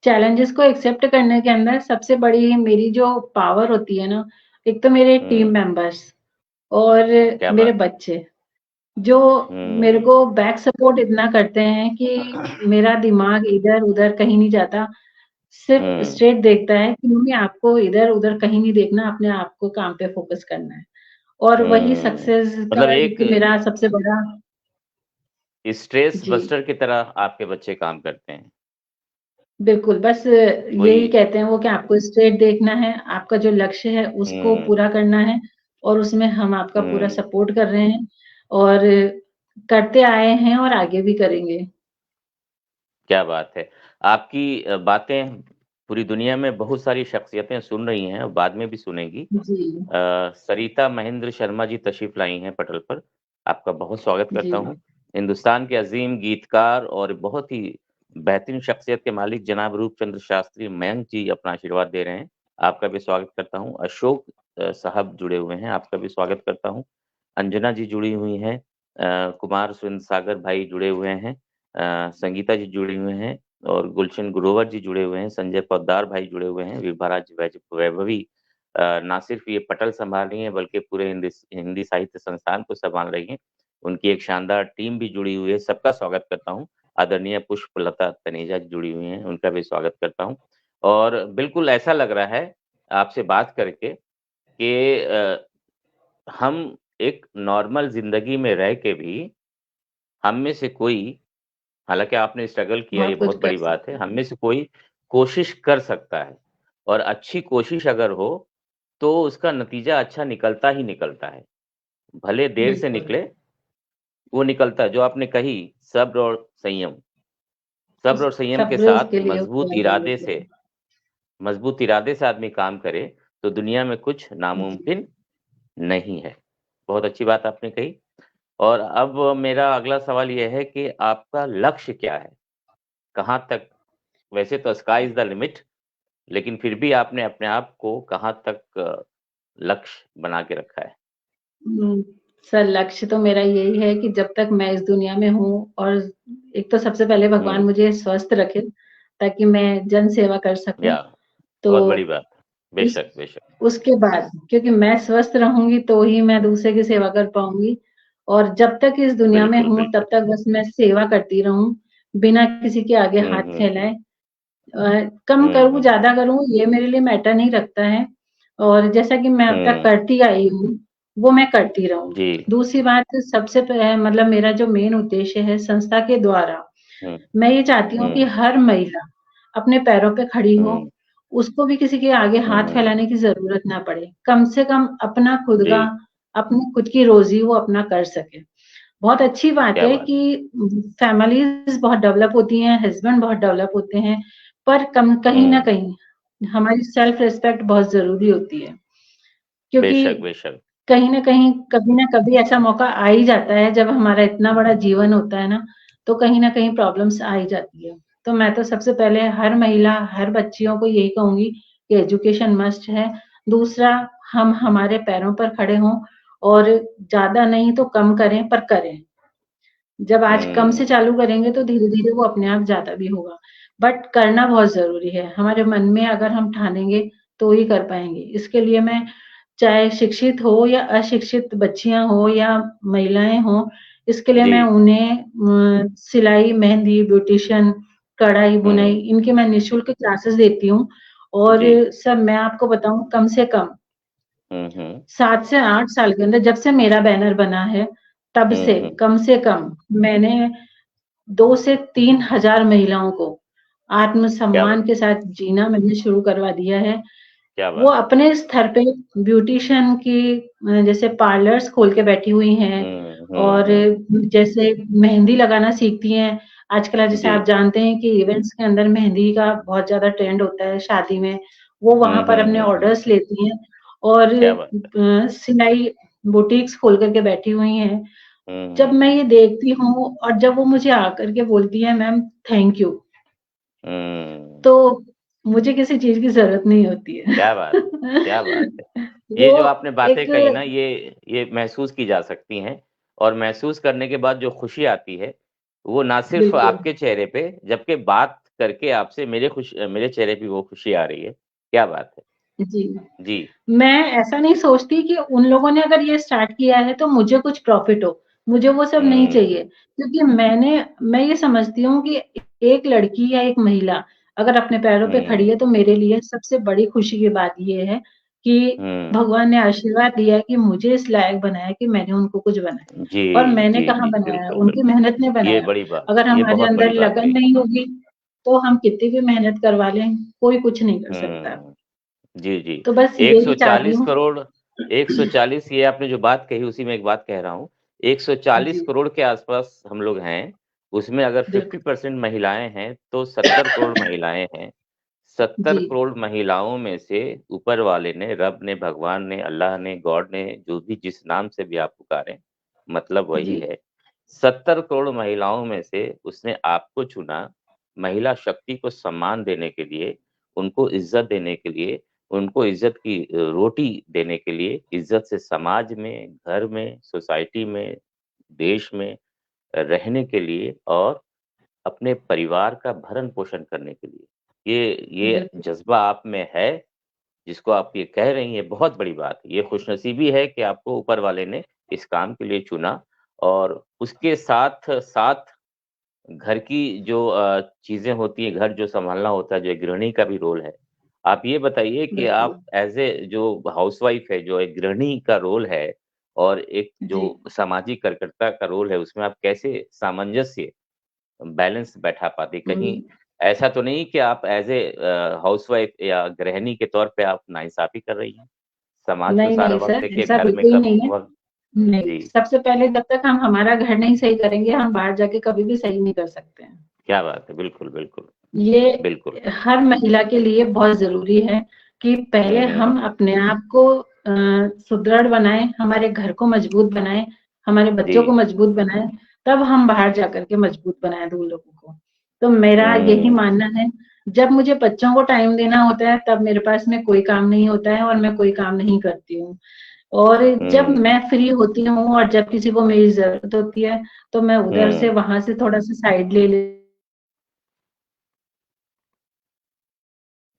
चैलेंजेस को एक्सेप्ट करने के अंदर सबसे बड़ी मेरी जो पावर होती है ना, एक तो मेरे टीम हुँ, मेंबर्स और क्या मेरे बात है! बच्चे, जो मेरे हुँ। को बैक सपोर्ट इतना करते हैं कि मेरा दिमाग इधर-उधर कहीं नहीं जाता। सिर्फ़ हुँ, स्ट्रेट देखता है कि मम्मी आपको इधर-उधर कहीं नहीं देखना, अपने आप को काम पे फ़ोकस करना है। और वही हुँ। सक्सेस का मतलब एक एक मेरा सबसे बड़ा स्ट्रेस जी। बस्टर की तरह आपके बच्चे काम करते हैं। बिल्कुल, बस वही यही कहते हैं वो कि आपको स्ट्रेट देखना है, आपका जो लक्ष्य है उसको हुँ, पूरा करना है और उसमें हम आपका पूरा हुँ। सपोर्ट कर रहे हैं और करते आए हैं और आगे भी करेंगे। क्या बात है! आपकी बातें पूरी दुनिया में बहुत सारी शख्सियतें सुन रही हैं और बाद में भी सुनेंगी। जी, सरिता महेंद्र शर्मा जी तशरीफ़ लाई हैं पटल पर। आपका बहुत स्वागत जी। करता हूँ। हिंदुस्तान के अज़ीम गीतकार और बहुत ही बेहतरीन शख्सियत के मालिक जनाब रूपचंद्र शास्त्री मयंक जी अपना आशीर्वाद दे रहे हैं। आपका भी स्वागत करता हूँ। अशोक साहब जुड़े हुए हैं, आपका भी स्वागत करता हूँ। अंजना जी जुड़ी हुई हैं। कुमार सुरेंद्र सागर भाई जुड़े हुए हैं। संगीता जी जुड़ी हुए हैं और गुलशन ग्रोवर जी जुड़े हुए हैं। संजय पोद्दार भाई जुड़े हुए हैं। विभाराज वैभवी ना सिर्फ़ ये पटल सँभाल रही हैं, बल्कि पूरे हिंदी साहित्य संस्थान को सँभाल रही हैं। उनकी एक शानदार टीम भी जुड़ी हुई है, सबका स्वागत करता हूँ। आदरणीय पुष्पलता तनेजा जी जुड़ी हुई हैं, उनका भी स्वागत करता हूँ। और बिल्कुल ऐसा लग रहा है आपसे बात करके कि हम एक नॉर्मल ज़िंदगी में रह के भी हम में से कोई हालाँकि आपने स्ट्रगल किया ये बहुत कुछ बहुत कर बड़ी बात सकते है, हैं। हम में से कोई कोशिश कर सकता है और अच्छी कोशिश अगर हो, तो उसका नतीजा अच्छा निकलता ही निकलता है। भले देर से बिल्कुल, निकले, वो निकलता है। जो आपने कही सब्र उस और संयम के सब्र साथ के लिए बहुत ज़रूरत है। मज़बूत इरादे से आदमी काम करे, तो दुनिया में कुछ जी। नामुमकिन नहीं है। बहुत अच्छी बात आपने कही और अब मेरा अगला सवाल ये है कि आपका लक्ष्य क्या है? कहाँ तक वैसे तो स्काई इज़ द लिमिट लेकिन फिर भी आपने अपने आप को कहाँ तक लक्ष्य बना के रखा है? हुँ, सर लक्ष्य तो मेरा यही है कि जब तक मैं इस दुनिया में हूँ और एक तो सबसे पहले भगवान हुँ, मुझे स्वस्थ रखे, ताकि मैं जन सेवा कर सकूँ। या तो बहुत बड़ी बात। उस बेशक, बेशक। उसके बाद क्योंकि मैं स्वस्थ रहूँगी तो ही मैं दूसरे की सेवा कर पाऊँगी और जब तक इस दुनिया में बिल्कुल, हूँ बिल्कुल। तब तक बस मैं सेवा करती रहूँ, बिना किसी के आगे हुँ, हाथ हुँ, हुँ। फैलाए। कम हुँ, करूँ, हुँ। ज़्यादा करूँ, ये मेरे लिए मैटर नहीं रखता है और जैसा कि मैं अब तक हुँ, करती आई हूँ, वो मैं करती रहूँ। जी। दूसरी बात सबसे मतलब मेरा जो मेन उद्देश्य है संस्था के द्वारा, हुँ, मैं ये चाहती हूँ कि हुँ, हर महिला अपने पैरों पे खड़ी हो, हुँ, उसको भी किसी के आगे हुँ, हाथ हुँ। फैलाने की ज़रूरत ना पड़े। कम से कम अपना खुद का जी, अपनी खुद की रोज़ी वो अपना कर सके। बहुत अच्छी बात क्या है बात कि फैमिलीज़ बहुत डेवलप होती हैं, हस्बैंड बहुत डेवलप होते हैं, पर कम कहीं न हुँ, कहीं हमारी सेल्फ रिस्पेक्ट बहुत ज़रूरी होती है। क्योंकि बेशक, बेशक। कहीं न कहीं, कभी न कभी ऐसा मौका आ ही जाता है जब हमारा इतना बड़ा जीवन होता है ना, तो कहीं न कहीं प्रॉब्लम्स आ ही जाती है। तो मैं तो सबसे पहले हर महिला, हर बच्चियों को यही कहूँगी कि एजुकेशन मस्ट है। दूसरा, हम हमारे पैरों पर खड़े हों और ज़्यादा नहीं तो कम करें पर करें। जब आज कम से हुँ, चालू करेंगे तो धीरे-धीरे वो अपने आप ज़्यादा भी होगा। बट करना बहुत ज़रूरी है। हमारे मन में अगर हम ठानेंगे तो ही कर पाएँगे। इसके लिए मैं चाहे शिक्षित हो या अशिक्षित बच्चियाँ हो या महिलाएँ हों, इसके लिए जी, मैं उन्हें सिलाई, मेहंदी, ब्यूटीशियन, कढ़ाई, बुनाई हुँ, इनके मैं निःशुल्क क्लासेस देती हूँ और जी, सब मैं आपको बताऊँ कम से कम हुँ, हुँ, 7 से 8 साल के अंदर जब से मेरा बैनर बना है, तब हुँ, हुँ, से कम मैंने 2 से 3 हज़ार महिलाओं को क्या आत्मसम्मान बात के साथ जीना मैंने शुरू करवा दिया है। क्या वो बात है! अपने स्तर पे ब्यूटीशियन की जैसे पार्लर्स खोल के बैठी हुई हैं हुँ, हुँ, और हुँ, जैसे मेहंदी लगाना सीखती हैं। आजकल जैसे जी, आप जानते हैं कि इवेंट्स के अंदर मेहंदी का बहुत ज़्यादा ट्रेंड होता है शादी में। वो वहाँ हुँ, पर हुँ, अपने हुँ, हुँ, ऑर्डर्स लेती हैं और क्या बात है! सिलाई बुटीक्स खोल कर के बैठी हुई हैं। हुँ, जब हुँ, मैं हुँ, ये देखती हूँ और जब वो मुझे आकर के बोलती है मैम थैंक यू, हुँ, तो मुझे किसी चीज़ की ज़रूरत नहीं होती है। क्या बात है! क्या बात है! ये वो जो आपने बातें एक कही ना ये महसूस की जा सकती हैं और महसूस करने के बाद जो खुशी आती है, वो ना सिर्फ़ बिल्कुल, आपके चेहरे पे जबकि बात करके आपसे मेरे चेहरे पे वो खुशी आ रही है। क्या बात है! जी। जी। मैं ऐसा नहीं सोचती कि उन लोगों ने अगर ये स्टार्ट किया है तो मुझे कुछ प्रॉफ़िट हो, मुझे वो सब नहीं हुँ, चाहिए। क्योंकि मैं ये समझती हूँ कि एक लड़की या एक महिला अगर अपने पैरों पे खड़ी हुँ, है तो मेरे लिए सबसे बड़ी खुशी की बात ये है कि हुँ। भगवान ने आशीर्वाद दिया है कि मुझे इस लायक बनाया कि मैंने उनको कुछ बनाया। जी, और मैंने जी, कहाँ जी। बनाया, बिल्कुल, उनकी बिल्कुल। मेहनत ने ये बनाया। बड़ी बात अगर ये हमारे बहुत अंदर बड़ी बात लगन कही। नहीं होगी, तो हम कितनी भी मेहनत करवा लें, कोई कुछ नहीं कर सकता। हुँ। जी, जी। तो बस यही चाहती 140 हूँ। करोड़ 140 ये आपने जो बात कही उसी में एक बात कह रहा हूँ। 140 जी, करोड़ के आस-पास हम लोग हैं, उसमें अगर बिल्कुल। 50% महिलाएँ हैं, तो 70 करोड़ महिलाएँ हैं। 70 जी, करोड़ महिलाओं में से ऊपर वाले ने, रब ने, भगवान ने, अल्लाह ने, गॉड ने, जो भी जिस नाम से भी आप पुकारें, मतलब वही जी, है। 70 करोड़ महिलाओं में से उसने आपको चुना, महिला शक्ति को सम्मान देने के लिए, उनको इज़्ज़त देने के लिए, उनको इज़्ज़त की रोटी देने के लिए, इज़्ज़त से समाज में, घर में, सोसाइटी में, देश में रहने के लिए और अपने परिवार का भरण-पोषण करने के लिए। ये बिल्कुल। जज़्बा आप में है, जिसको आप ये कह रही हैं, बहुत बड़ी बात है। ये खुशनसीबी है कि आपको ऊपर वाले ने इस काम के लिए चुना और उसके साथ-साथ घर की जो चीज़ें होती हैं, घर जो सँभालना होता है, जो एक गृहिणी का भी रोल है। आप ये बताइए कि बिल्कुल। आप ऐज़ ए जो हाउसवाइफ़ है, जो एक गृहिणी का रोल है और एक जो जी। सामाजिक कार्यकर्ता का रोल है, उसमें आप कैसे सामंजस्य बैलेंस बैठा पाती? कहीं हुँ, ऐसा तो नहीं कि आप ऐज़ ए हाउसवाइफ़ या गृहिणी के तौर पे आप नाइंसाफ़ी कर रही हैं? समाज तो नहीं, सारा नहीं वक़्त सर, देखिए ऐसा घर में बिल्कुल कब नहीं है। वक़्त नहीं, जी, सबसे पहले जब तक हम हमारा घर नहीं सही करेंगे, हम बाहर जाके कभी भी सही नहीं कर सकते हैं। क्या बात है! बिल्कुल, बिल्कुल, ये बिल्कुल। हर महिला के लिए बहुत ज़रूरी है कि हुँ, पहले हुँ। हम अपने आप को सुदृढ़ बनाएँ, हमारे घर को मजबूत बनाएँ, हमारे जी। बच्चों को मजबूत बनाएँ, तब हम बाहर जाकर के मजबूत बनाएँ 2 लोगों को। तो मेरा यही हुँ, मानना है, जब मुझे बच्चों को टाइम देना होता है, तब मेरे पास में कोई काम नहीं होता है और मैं कोई काम नहीं करती हूँ। और जब हुँ, मैं फ्री होती हूँ और जब किसी को मेरी ज़रूरत होती है, तो मैं उधर से हुँ। वहाँ से थोड़ा-सा साइड ले ले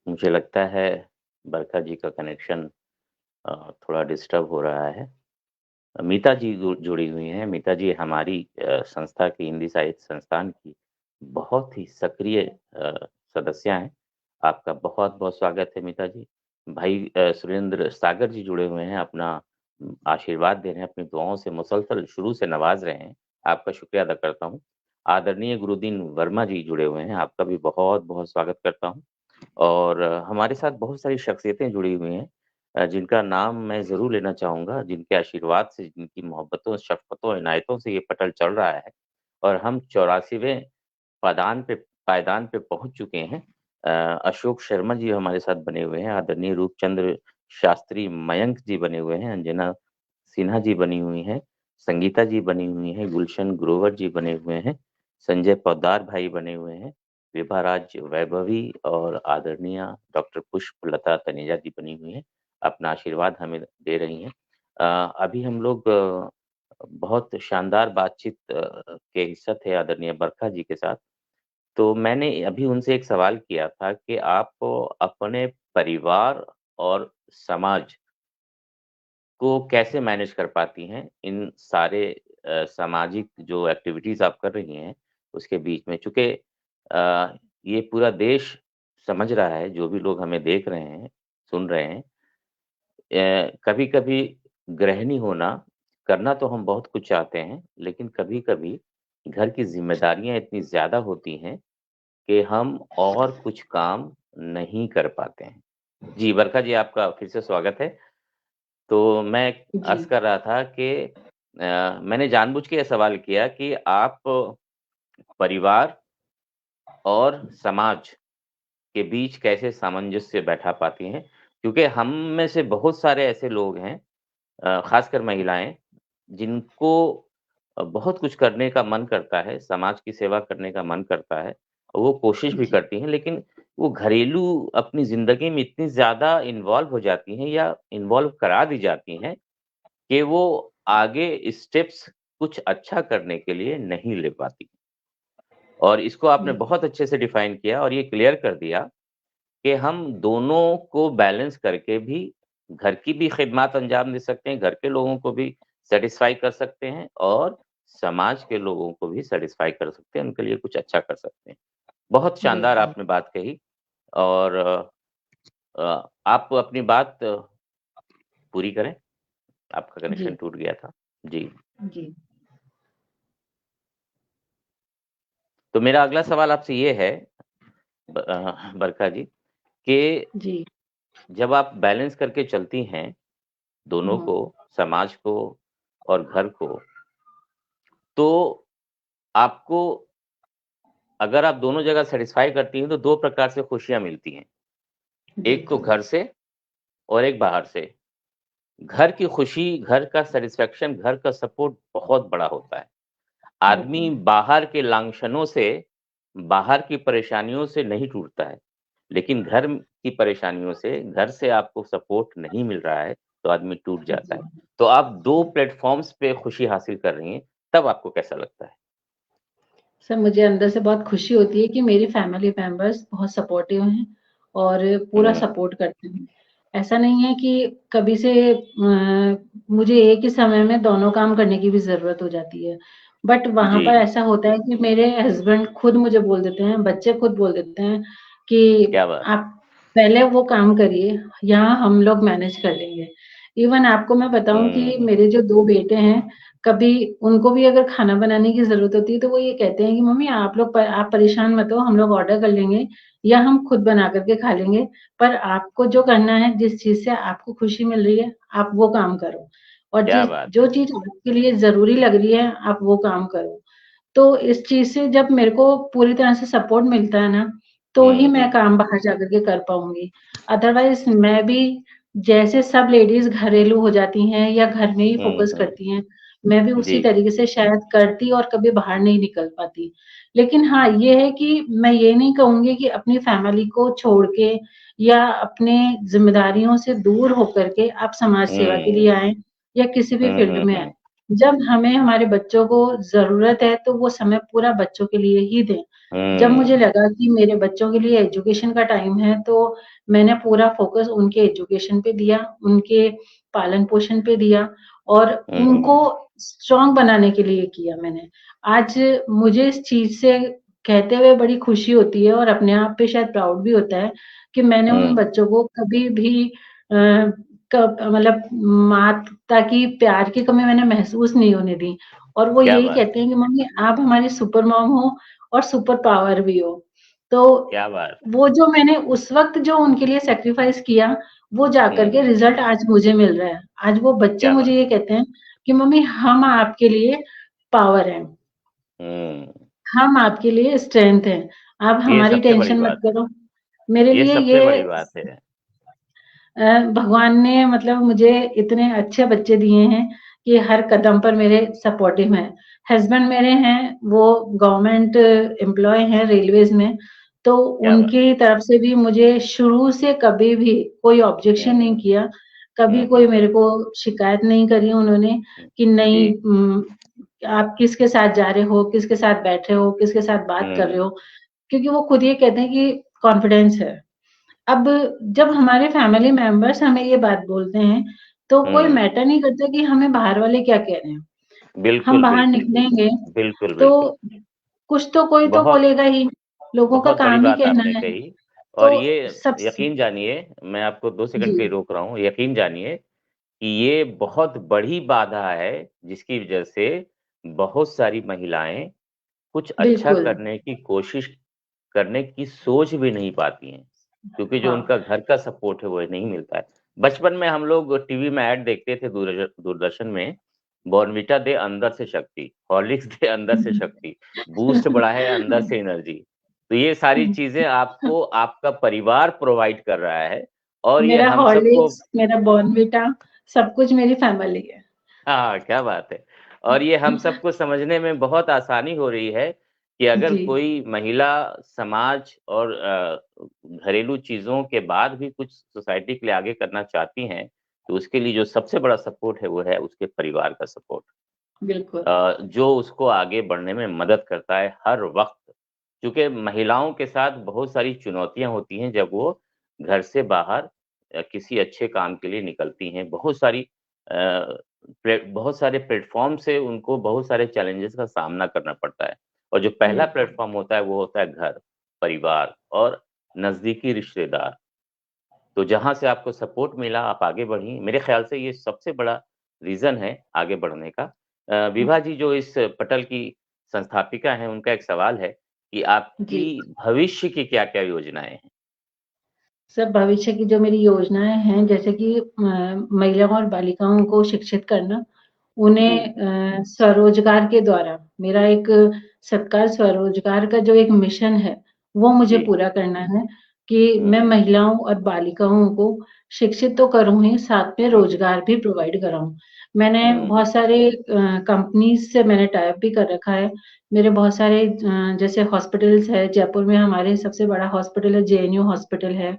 मुझे लगता है बरखा जी का कनेक्शन थोड़ा डिस्टर्ब हो रहा है। मीता जी जुड़ी हुई हैं। मीता जी हमारी संस्था की हिंदी साहित्य संस्थान की बहुत ही सक्रिय सदस्या हैं। आपका बहुत-बहुत स्वागत है मीता जी। भाई सुरेंद्र सागर जी जुड़े हुए हैं, अपना आशीर्वाद दे रहे हैं, अपनी दुआओं से मुसलसल शुरू से नवाज़ रहे हैं। आपका शुक्रिया अदा करता हूँ। आदरणीय गुरुदीन वर्मा जी जुड़े हुए हैं, आपका भी बहुत-बहुत स्वागत करता हूँ। और हमारे साथ बहुत सारी शख्सियतें जुड़ी हुई हैं। जिनका नाम मैं ज़रूर लेना चाहूँगा, जिनके आशीर्वाद से, जिनकी मोहब्बतों, शफ़क़तों, इनायतों से ये पटल चल रहा है और हम 84वें पादान पे पायदान पे पहुँच चुके हैं। अशोक शर्मा जी हमारे साथ बने हुए हैं, आदरणीय रूपचंद्र शास्त्री मयंक जी बने हुए हैं, अंजना सिन्हा जी बनी हुई हैं, संगीता जी बनी हुई हैं, गुलशन ग्रोवर जी बने हुए हैं, संजय पोद्दार भाई बने हुए हैं, विभा राज वैभवी और आदरणीय डॉक्टर पुष्पलता तनेजा जी बनी हुई हैं, अपना आशीर्वाद हमें दे रही हैं। अभी हम लोग बहुत शानदार बातचीत के हिस्सा थे आदरणीय बरखा जी के साथ। तो मैंने अभी उनसे एक सवाल किया था कि आप अपने परिवार और समाज को कैसे मैनेज कर पाती हैं इन सारे सामाजिक जो एक्टिविटीज़ आप कर रही हैं, उसके बीच में? चूँकि ये पूरा देश समझ रहा है, जो भी लोग हमें देख रहे हैं, सुन रहे हैं, कभी-कभी गृहिणी होना, करना तो हम बहुत कुछ चाहते हैं, लेकिन कभी-कभी घर की ज़िम्मेदारियाँ इतनी ज़्यादा होती हैं कि हम और कुछ काम नहीं कर पाते हैं। जी, बरखा जी आपका फिर से स्वागत है। तो मैं अर्ज़ जी, कर रहा था कि मैंने जानबूझ के ये सवाल किया कि आप परिवार और समाज के बीच कैसे सामंजस्य बैठा पाती हैं? क्योंकि हम में से बहुत सारे ऐसे लोग हैं, ख़ासकर महिलाएँ, जिनको बहुत कुछ करने का मन करता है, समाज की सेवा करने का मन करता है, वो कोशिश भी जी, करती हैं, लेकिन वो घरेलू अपनी ज़िंदगी में इतनी ज़्यादा इन्वॉल्व हो जाती हैं या इन्वॉल्व करा दी जाती हैं कि वो आगे स्टेप्स कुछ अच्छा करने के लिए नहीं ले पाती। और इसको आपने जी, बहुत अच्छे से डिफ़ाइन किया और ये क्लियर कर दिया कि हम दोनों को बैलेंस करके भी घर की भी खिदमत अंजाम दे सकते हैं, घर के लोगों को भी सैटिस्फाई कर सकते हैं और समाज के लोगों को भी सैटिस्फाई कर सकते हैं, उनके लिए कुछ अच्छा कर सकते हैं। बहुत शानदार बिल्कुल। आपने बात कही और आप अपनी बात पूरी करें, आपका कनेक्शन जी, टूट गया था। जी, जी, तो मेरा अगला सवाल आपसे ये है बरखा जी, कि जी। जब आप बैलेंस करके चलती हैं, दोनों हुँ, को, समाज को और घर को, तो आपको अगर आप दोनों जगह सैटिस्फाई करती हैं, तो 2 प्रकार से खुशियाँ मिलती हैं। एक तो बिल्कुल। घर से और एक बाहर से। घर की खुशी, घर का सैटिस्फैक्शन, घर का सपोर्ट बहुत बड़ा होता है। आदमी बिल्कुल। बाहर के लांछनों से, बाहर की परेशानियों से नहीं टूटता है, लेकिन घर की परेशानियों से, घर से आपको सपोर्ट नहीं मिल रहा है, तो आदमी टूट जाता जी। है। तो आप 2 प्लेटफ़ॉर्म्स पे खुशी हासिल कर रही हैं, तब आपको कैसा लगता है? सर मुझे अंदर से बहुत खुशी होती है कि मेरी फैमिली मेंबर्स बहुत सपोर्टिव हैं और पूरा हुँ, सपोर्ट करते हैं। ऐसा नहीं है कि कभी से मुझे एक ही समय में दोनों काम करने की भी ज़रूरत हो जाती है। बट वहाँ जी, पर ऐसा होता है कि मेरे हस्बैंड खुद मुझे बोल देते हैं, बच्चे खुद बोल देते हैं कि क्या बात! आप पहले वो काम करिए, यहाँ हम लोग मैनेज कर लेंगे। इवन आपको मैं बताऊँ कि हुँ, मेरे जो 2 बेटे हैं, कभी उनको भी अगर खाना बनाने की ज़रूरत होती है, तो वो ये कहते हैं कि मम्मी आप परेशान मत हो, हम लोग ऑर्डर कर लेंगे या हम खुद बना कर के खा लेंगे, पर आपको जो करना है, जिस चीज़ से आपको खुशी मिल रही है, आप वो काम करो और क्या बात जो है! चीज़ आपके लिए ज़रूरी लग रही है, आप वो काम करो। तो इस चीज़ से जब मेरे को पूरी तरह से सपोर्ट मिलता है ना, तो ही हुँ, मैं हुँ। काम बाहर जाकर के कर पाऊँगी। अदरवाइज़ मैं भी जैसे सब लेडीज़ घरेलू हो जाती हैं या घर में ही हुँ, फ़ोकस हुँ। करती हैं, मैं भी उसी जी। तरीके से शायद करती और कभी बाहर नहीं निकल पाती। लेकिन हाँ, ये है कि मैं ये नहीं कहूँगी कि अपनी फैमिली को छोड़ के या अपने ज़िम्मेदारियों से दूर होकर के आप समाज सेवा के लिए हुँ। आएँ या किसी भी हुँ, फ़ील्ड हुँ, में आएँ। हुँ। जब हमें हमारे बच्चों को ज़रूरत है, तो वो समय पूरा बच्चों के लिए ही दें। जब मुझे हुँ। लगा कि मेरे बच्चों के लिए एजुकेशन का टाइम है, तो मैंने पूरा फ़ोकस उनके एजुकेशन पे दिया, उनके पालन-पोषण पे दिया और हुँ, उनको हुँ। स्ट्रॉन्ग बनाने के लिए किया मैंने। आज मुझे इस चीज़ से कहते हुए बड़ी खुशी होती है और अपने आप पे शायद प्राउड भी होता है कि मैंने उन हुँ। बच्चों को कभी भी कब मतलब माता की प्यार की कमी मैंने महसूस नहीं होने दी और वो क्या यही बात कहते है! हैं कि मम्मी आप हमारी सुपर मॉम हो और सुपर पावर भी हो। तो क्या बात! वो जो मैंने उस वक़्त जो उनके लिए सैक्रिफ़ाइस किया, वो जाकर के हुँ, रिज़ल्ट आज मुझे मिल रहा है। आज वो बच्चे क्या मुझे बात! ये कहते हैं कि मम्मी हम आपके लिए पावर हैं, हुँ, हम आपके लिए स्ट्रेंथ हैं, आप ये हमारी सबसे बड़ी टेंशन मत बात है। करो। मेरे ये लिए सबसे ये बड़ी बात है। भगवान ने मतलब मुझे इतने अच्छे बच्चे दिए हैं कि हर कदम पर मेरे सपोर्टिव हैं। हस्बैंड मेरे हैं, वो गवर्नमेंट एम्प्लॉयी हैं रेलवेज़ में, तो क्या बात! उनकी तरफ से भी मुझे शुरू से कभी भी कोई ऑब्जेक्शन नहीं हुँ, किया। कभी हुँ, कोई हुँ, मेरे को शिकायत नहीं करी उन्होंने हुँ। कि जी। नहीं आप किसके साथ जा रहे हो, किसके साथ बैठ रहे हो, किसके साथ बात कर रहे हुँ, हो, क्योंकि वो खुद ये कहते हैं कि कॉन्फिडेंस है। अब जब हमारे फैमिली मेंबर्स हमें ये बात बोलते हैं, तो कोई हुँ। मैटर नहीं करता कि हमें बाहर वाले क्या कह रहे हैं। हम बिल्कुल, बाहर बिल्कुल, बिल्कुल। निकलेंगे, बिल्कुल, बिल्कुल। तो कुछ तो कोई तो बहुत बोलेगा ही, लोगों का बहुत बड़ी काम ही बात कहना आपने है। कही और तो ये सबसे यकीन जानिए, मैं आपको 2 सेकंड के लिए जी, रोक रहा हूँ। यकीन जानिए कि ये बहुत बड़ी बाधा है, जिसकी वजह से बहुत सारी महिलाएँ कुछ अच्छा बिल्कुल, करने की कोशिश करने की सोच भी नहीं पाती हैं, क्योंकि जो हाँ। उनका घर का सपोर्ट है, वो नहीं मिलता है। बचपन में हम लोग टीवी में ऐड देखते थे दूरदर्शन में, बॉर्नविटा दे अंदर से शक्ति, हॉर्लिक्स दे अंदर से शक्ति, बूस्ट बड़ा है अंदर से एनर्जी। तो ये सारी चीज़ें आपको आपका परिवार प्रोवाइड कर रहा है और ये मेरा हम सबको हॉर्लिक्स, मेरा बॉर्नविटा सब कुछ मेरी फैमिली है। हाँ, क्या बात है! और ये हम सबको समझने में बहुत आसानी हो रही है कि अगर जी, कोई महिला समाज और घरेलू चीज़ों के बाद भी कुछ सोसाइटी के लिए आगे करना चाहती हैं, तो उसके लिए जो सबसे बड़ा सपोर्ट है, वो है उसके परिवार का सपोर्ट। बिल्कुल। जो उसको आगे बढ़ने में मदद करता है हर वक़्त। क्योंकि महिलाओं के साथ बहुत सारी चुनौतियाँ होती हैं जब वो घर से बाहर किसी अच्छे काम के लिए निकलती हैं। बहुत सारे प्लेटफ़ॉर्म से उनको बहुत सारे चैलेंजेस का सामना करना पड़ता है। और जो पहला बिल्कुल। प्लेटफ़ॉर्म होता है वो होता है घर, परिवार और नज़दीकी रिश्तेदार। तो जहाँ से आपको सपोर्ट मिला आप आगे बढ़ी। मेरे ख़्याल से ये सबसे बड़ा रीज़न है आगे बढ़ने का। विभा जी जो इस पटल की संस्थापिका हैं, उनका एक सवाल है कि जी। आपकी भविष्य की क्या-क्या योजनाएँ हैं? सर भविष्य की जो मेरी योजनाएँ हैं जैसे कि महिलाओं और बालिकाओं को शिक्षित करना, जी। उन्हें स्वरोज़गार के द्वारा मेरा एक सत्कार स्वरोज़गार का जो एक मिशन है, वो मुझे जी। पूरा करना है कि हुँ, मैं हुँ। महिलाओं और बालिकाओं को शिक्षित तो करूँ ही, साथ में हुँ, हुँ। रोज़गार भी प्रोवाइड कराऊँ। मैंने हुँ, बहुत सारे कंपनीज़ से मैंने टाई अप भी कर रखा है। मेरे बहुत सारे जैसे हॉस्पिटल्स है, जयपुर में हमारे सबसे बड़ा हॉस्पिटल है, जेएनयू हॉस्पिटल है,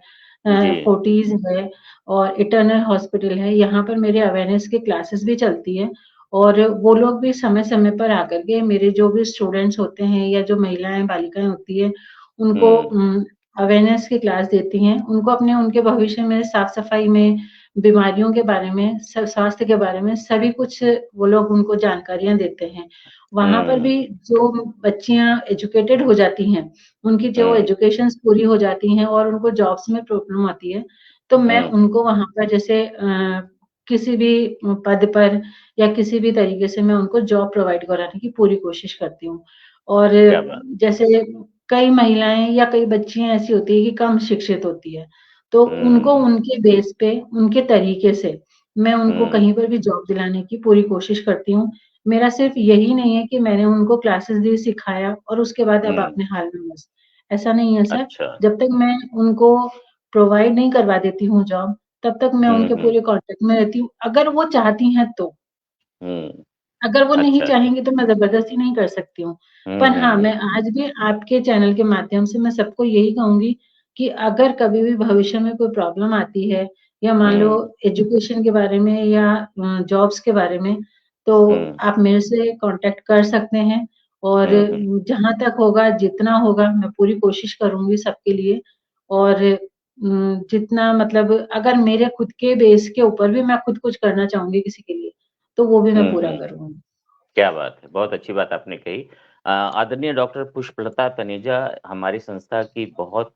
जी। फोर्टिस है और इटर्नल हॉस्पिटल है, यहाँ पर मेरे अवेयरनेस की क्लासेस भी चलती हैं और वो लोग भी समय-समय पर आकर के मेरे जो भी स्टूडेंट्स होते हैं या जो महिलाएँ, बालिकाएँ होती हैं, उनको हुँ, अवेयरनेस की क्लास देती हैं। उनको अपने उनके भविष्य में साफ-सफाई में, बीमारियों के बारे में, स्वास्थ्य के बारे में सभी कुछ वो लोग उनको जानकारियाँ देते हैं। वहाँ पर हुँ, भी जो बच्चियाँ एजुकेटेड हो जाती हैं, उनकी जो हुँ, एजुकेशंस पूरी हो जाती हैं और उनको जॉब्स में प्रॉब्लम आती है, तो मैं हुँ, उनको वहाँ पर जैसे किसी भी पद पर या किसी भी तरीके से मैं उनको जॉब प्रोवाइड कराने की पूरी कोशिश करती हूँ। और क्या बात! जैसे कई महिलाएँ या कई बच्चियाँ ऐसी होती हैं कि कम शिक्षित होती हैं, तो उनको हुँ, उनके बेस पे, उनके तरीके से मैं उनको हुँ, कहीं पर भी जॉब दिलाने की पूरी कोशिश करती हूँ। मेरा सिर्फ़ यही नहीं है कि मैंने उनको क्लासेस दी, सिखाया और उसके बाद अब हुँ। अपने हाल में बस। ऐसा नहीं है सर, अच्छा। जब तक मैं उनको प्रोवाइड नहीं करवा देती हूँ जॉब, तब तक मैं हुँ, उनके हुँ, पूरे कॉन्टैक्ट में रहती हूँ, अगर वो चाहती हैं तो। हुँ। अगर वो नहीं अच्छा, अच्छा। चाहेंगी तो मैं ज़बरदस्ती नहीं कर सकती हूँ। हुँ, पर हुँ, हाँ, मैं हुँ, आज भी आपके चैनल के माध्यम से मैं सबको यही कहूँगी कि अगर कभी भी भविष्य में कोई प्रॉब्लम आती है या मान लो हुँ, एजुकेशन के बारे में या जॉब्स के बारे में, तो हुँ, आप मेरे से कॉन्टैक्ट कर सकते हैं और हुँ, हुँ, जहाँ तक होगा, जितना होगा मैं पूरी कोशिश करूँगी सबके लिए और जितना मतलब अगर मेरे खुद के बेस के ऊपर भी मैं खुद कुछ करना चाहूँगी किसी के लिए, तो वो भी मैं हुँ, पूरा हुँ। करूँगी। क्या बात है! बहुत अच्छी बात आपने कही। आदरणीय डॉक्टर पुष्पलता तनेजा हमारी संस्था की बहुत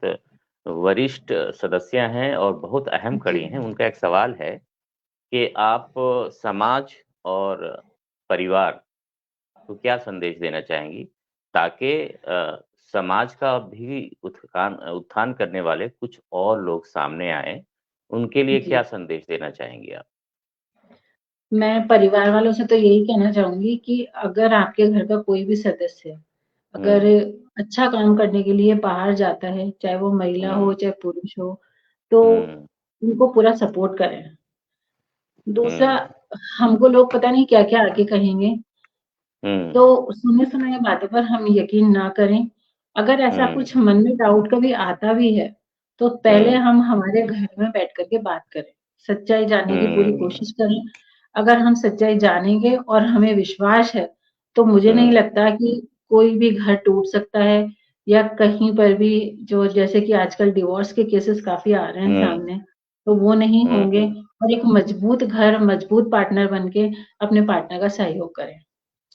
वरिष्ठ सदस्य हैं और बहुत अहम जी। कड़ी हैं। उनका एक सवाल है कि आप समाज और परिवार को क्या संदेश देना चाहेंगी ताकि समाज का भी उत्थान करने वाले कुछ और लोग सामने आएँ, उनके लिए जी। क्या संदेश देना चाहेंगी आप? मैं परिवार वालों से तो यही कहना चाहूँगी कि अगर आपके घर का कोई भी सदस्य अगर हुँ, अच्छा काम करने के लिए बाहर जाता है, चाहे वो महिला हो, हुँ, चाहे पुरुष हो, तो हुँ, उनको पूरा सपोर्ट करें। दूसरा, हुँ, हमको लोग पता नहीं क्या-क्या आके कहेंगे, हुँ, तो सुनी-सुनाई बातों पर हम यकीन ना करें। अगर ऐसा हुँ, कुछ मन में डाउट कभी आता भी है, तो पहले हुँ, हम हमारे घर में बैठ कर के बात करें, सच्चाई जानने की पूरी हुँ, कोशिश करें। अगर हम सच्चाई जानेंगे और हमें विश्वास है, तो मुझे नहीं हुँ, लगता कि कोई भी घर टूट सकता है या कहीं पर भी जो जैसे कि आजकल डिवोर्स के केसेस काफ़ी आ रहे हैं हुँ, सामने, तो वो नहीं हुँ, होंगे हुँ। और एक मजबूत घर, मजबूत पार्टनर बन के अपने पार्टनर का सहयोग करें।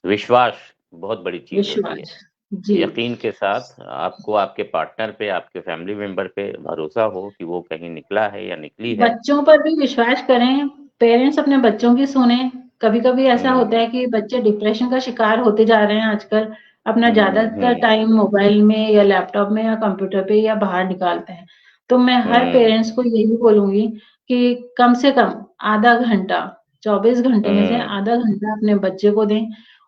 विश्वास बहुत बड़ी चीज़ होती है। विश्वास। जी। यकीन के साथ आपको आपके पार्टनर पे, आपके फैमिली मेंबर पे भरोसा हो कि वो कहीं निकला है या निकली है। बच्चों पर भी विश्वास करें, पेरेंट्स अपने बच्चों की सुनें। कभी-कभी ऐसा होता हुँ, है कि बच्चे डिप्रेशन का शिकार होते जा रहे हैं आजकल, अपना हुँ, ज़्यादातर हुँ, टाइम मोबाइल में या लैपटॉप में या कंप्यूटर पे या बाहर निकालते हैं। तो मैं हर हुँ, पेरेंट्स को यही बोलूँगी कि कम से कम आधा घंटा, 24 घंटे में से हुँ, आधा घंटा अपने बच्चे को दें।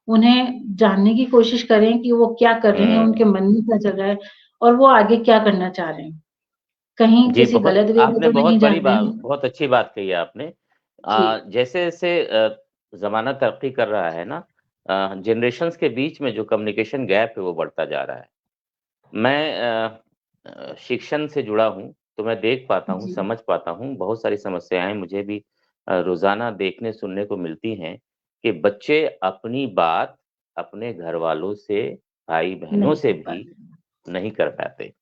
उन्हें जानने की कोशिश करें कि वो क्या कर रहे हैं, उनके हुँ। मन में क्या चल रहा है और वो आगे क्या करना चाह रहे हैं। कहीं जी, किसी बहुत गलत वे में आपने तो नहीं बहुत जा बड़ी रहे बात हैं। बहुत अच्छी बात कही है आपने। जी। जैसे-जैसे ज़माना तरक्की कर रहा है ना जनरेशंस के बीच में जो कम्युनिकेशन गैप है वो बढ़ता जा रहा है। मैं शिक्षण से जुड़ा हूँ, तो मैं देख पाता हूँ, जी, समझ पाता हूँ, बहुत सारी समस्याएँ मुझे भी रोज़ाना देखने सुनने को मिलती हैं कि बच्चे अपनी बात अपने घरवालों से, भाई-बहनों नहीं से कर भी पाते। नहीं कर पाते।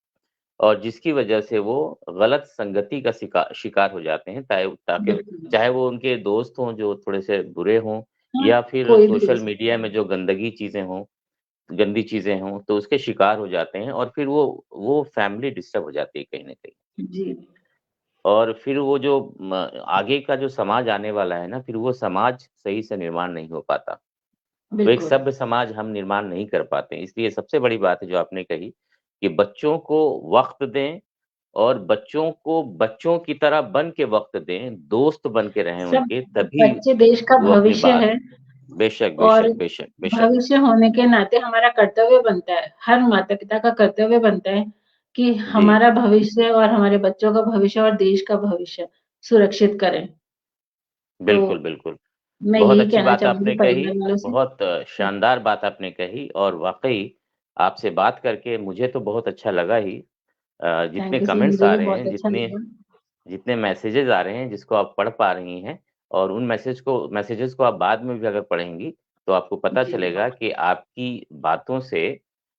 और जिसकी वजह से वो गलत संगति का शिकार हो जाते हैं, ताकि बिल्कुल। चाहे वो उनके दोस्त हों जो थोड़े से बुरे हों हाँ, या फिर कोई भी हो सोशल सकता मीडिया है। में जो गंदी चीज़ें हों, तो उसके शिकार हो जाते हैं और फिर वो फैमिली डिस्टर्ब हो जाती है कहीं न कहीं। जी, और फिर वो जो आगे का जो समाज आने वाला है ना, फिर वो समाज सही से निर्माण नहीं हो पाता। वो एक बिल्कुल। सभ्य समाज हम निर्माण नहीं कर पाते। इसलिए सबसे बड़ी बात है जो आपने कही कि बच्चों को वक़्त दें और बच्चों को बच्चों की तरह बन के वक़्त दें, दोस्त बन के रहें सब उनके, तभी बच्चे देश का वो अपनी भविष्य बात है बेशक, और बेशक, बेशक, बेशक। भविष्य होने के नाते हमारा कर्तव्य बनता है, हर माता-पिता का कर्तव्य बनता है कि जी, हमारा भविष्य और हमारे बच्चों का भविष्य और देश का भविष्य सुरक्षित करें। तो बिल्कुल, बिल्कुल। मैं बहुत यही अच्छी कहना बात चाहूँगी आपने कही, परिवार वालों से। बहुत शानदार बात आपने कही और वाक़ई आपसे बात करके मुझे तो बहुत अच्छा लगा ही। जितने थैंक यू सर, कमेंट्स मुझे आ भी रहे बहुत हैं, अच्छा जितने लगा। जितने मैसेजेज़ आ रहे हैं, जिसको आप पढ़ पा रही हैं और उन मैसेजेज़ को आप बाद में भी अगर पढ़ेंगी, तो आपको पता जी, चलेगा कि आपकी बातों से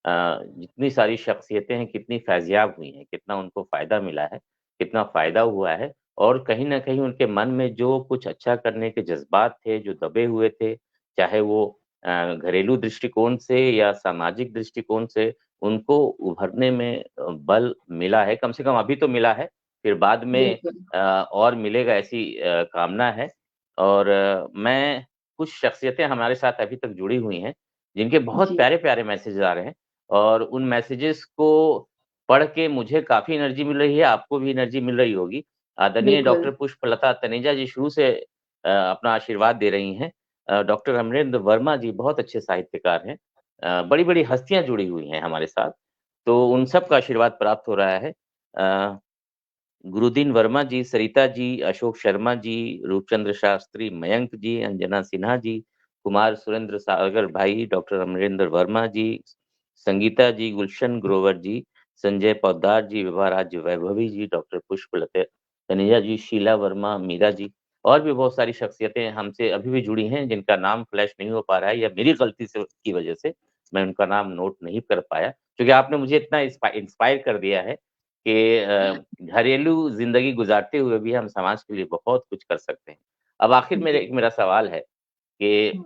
जितनी सारी शख्सियतें हैं, कितनी फ़ैज़याब हुई हैं, कितना उनको फ़ायदा मिला है, कितना फ़ायदा हुआ है और कहीं न कहीं उनके मन में जो कुछ अच्छा करने के जज़्बात थे, जो दबे हुए थे, चाहे वो घरेलू दृष्टिकोण से या सामाजिक दृष्टिकोण से, उनको उभरने में बल मिला है, कम से कम अभी तो मिला है। फिर बाद में बिल्कुल। और मिलेगा ऐसी कामना है और मैं कुछ शख्सियतें हमारे साथ अभी तक जुड़ी हुई हैं, जिनके बहुत जी, प्यारे-प्यारे मैसेज आ रहे हैं और उन मैसेजेस को पढ़ के मुझे काफ़ी एनर्जी मिल रही है, आपको भी एनर्जी मिल रही होगी। आदरणीय बिल्कुल। डॉक्टर पुष्पलता तनेजा जी शुरू से अपना आशीर्वाद दे रही हैं। डॉक्टर अमरेंद्र वर्मा जी बहुत अच्छे साहित्यकार हैं। बड़ी-बड़ी हस्तियाँ जुड़ी हुई हैं हमारे साथ, तो उन सब का आशीर्वाद प्राप्त हो रहा है। अ गुरुदीन वर्मा जी, सरिता जी, अशोक शर्मा जी, रूपचंद्र शास्त्री, मयंक जी, अंजना सिन्हा जी, कुमार सुरेंद्र सागर भाई, डॉक्टर अमरेंद्र वर्मा जी, संगीता जी, गुलशन ग्रोवर जी, संजय पोद्दार जी, विभाराज वैभवी जी, डॉक्टर पुष्पलता तनेजा जी, शीला वर्मा, मीरा जी और भी बहुत सारी शख्सियतें हमसे अभी भी जुड़ी हैं, जिनका नाम फ्लैश नहीं हो पा रहा है या मेरी गलती से की वजह से मैं उनका नाम नोट नहीं कर पाया। क्योंकि आपने मुझे इतना इंस्पायर कर दिया है कि घरेलू ज़िंदगी गुज़ारते हुए भी हम समाज के लिए बहुत कुछ कर सकते हैं। अब आखिर में जी। एक मेरा सवाल है कि हुँ।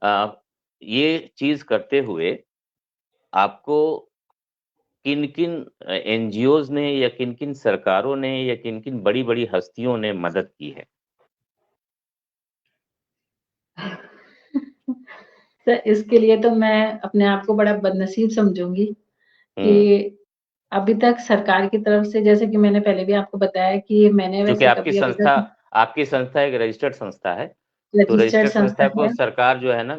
अ, ये चीज़ करते हुए आपको किन-किन एनजीओज़ ने या किन-किन सरकारों ने या किन-किन बड़ी-बड़ी हस्तियों ने मदद की है? तो इसके लिए तो मैं अपने आप को बड़ा बदनसीब समझूँगी कि हुँ, अभी तक सरकार की तरफ से जैसे कि मैंने पहले भी आपको बताया कि मैंने चूँकि वैसे कभी अभी तक आपकी संस्था एक रजिस्टर्ड संस्था है, तो रजिस्टर्ड रजिस्टर्ड संस्था संस्था को है। सरकार जो है ना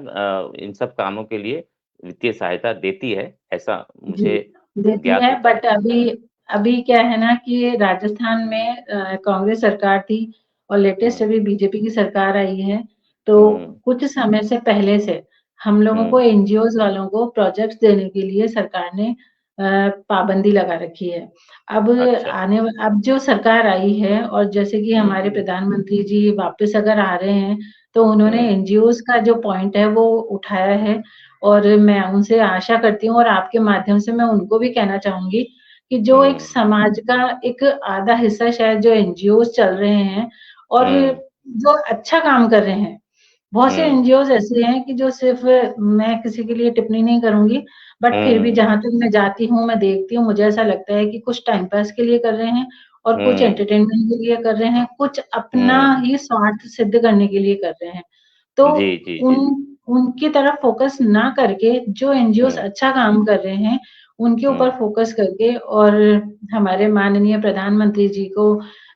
इन सब कामों के लिए वित्तीय सहायता देती है, ऐसा जी, मुझे देती ज्ञात है होता है। बट अभी अभी क्या है ना कि राजस्थान में कांग्रेस सरकार थी और लेटेस्ट हुँ, अभी बीजेपी की सरकार आई है, तो हुँ, कुछ समय से पहले से हम लोगों को हुँ, एनजीओज़ वालों को प्रोजेक्ट्स देने के लिए सरकार ने पाबंदी लगा रखी है। अच्छा। अब जो सरकार आई है और जैसे कि हुँ, हमारे प्रधानमंत्री जी वापस अगर आ रहे हैं, तो उन्होंने हुँ, एनजीओज़ का जो पॉइंट है वो उठाया है और मैं उनसे आशा करती हूँ और आपके माध्यम से मैं उनको भी कहना चाहूँगी कि जो एक हुँ, समाज का एक आधा हिस्सा शायद जो एनजीओज़ चल रहे हैं और हुँ, जो अच्छा काम कर रहे हैं। बहुत से हुँ, एनजीओज़ ऐसे हैं कि जो सिर्फ़ मैं किसी के लिए टिप्पणी नहीं करूँगी, बट फिर भी हुँ, जहाँ तक मैं जाती हूँ, मैं देखती हूँ, मुझे ऐसा लगता है कि कुछ टाइम पास के लिए कर रहे हैं और कुछ हुँ, एंटरटेनमेंट के लिए कर रहे हैं, कुछ अपना हुँ। ही स्वार्थ सिद्ध करने के लिए कर रहे हैं। तो जी, जी, जी। उनकी तरफ फ़ोकस ना करके जो एनजीओज़ हुँ, अच्छा काम कर रहे हैं, उनके ऊपर हुँ, फ़ोकस करके और हमारे माननीय प्रधानमंत्री जी को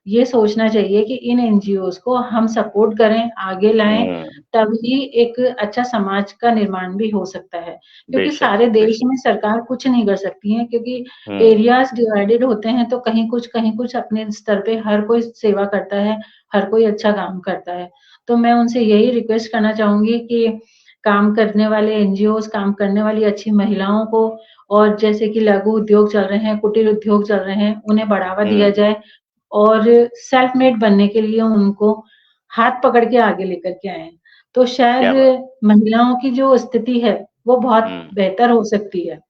ये सोचना चाहिए कि इन एनजीओज़ को हम सपोर्ट करें, आगे लाएँ, हुँ, तभी एक अच्छा समाज का निर्माण भी हो सकता है। क्योंकि बेशक, सारे देश बेशक। में सरकार कुछ नहीं कर सकती है क्योंकि हुँ, एरियाज़ डिवाइडेड होते हैं, तो कहीं कुछ अपने स्तर पे हर कोई सेवा करता है, हर कोई अच्छा काम करता है। तो मैं उनसे यही रिक्वेस्ट करना चाहूँगी कि काम करने वाले एनजीओज़, काम करने वाली अच्छी महिलाओं को और जैसे कि लघु उद्योग चल रहे हैं, कुटीर उद्योग चल रहे हैं, उन्हें बढ़ावा दिया हुँ, जाए और सेल्फ मेड बनने के लिए उनको हाथ पकड़ के आगे लेकर के आएँ। तो शायद क्या बात! महिलाओं की जो स्थिति है, वो बहुत हुँ, बेहतर हो सकती है।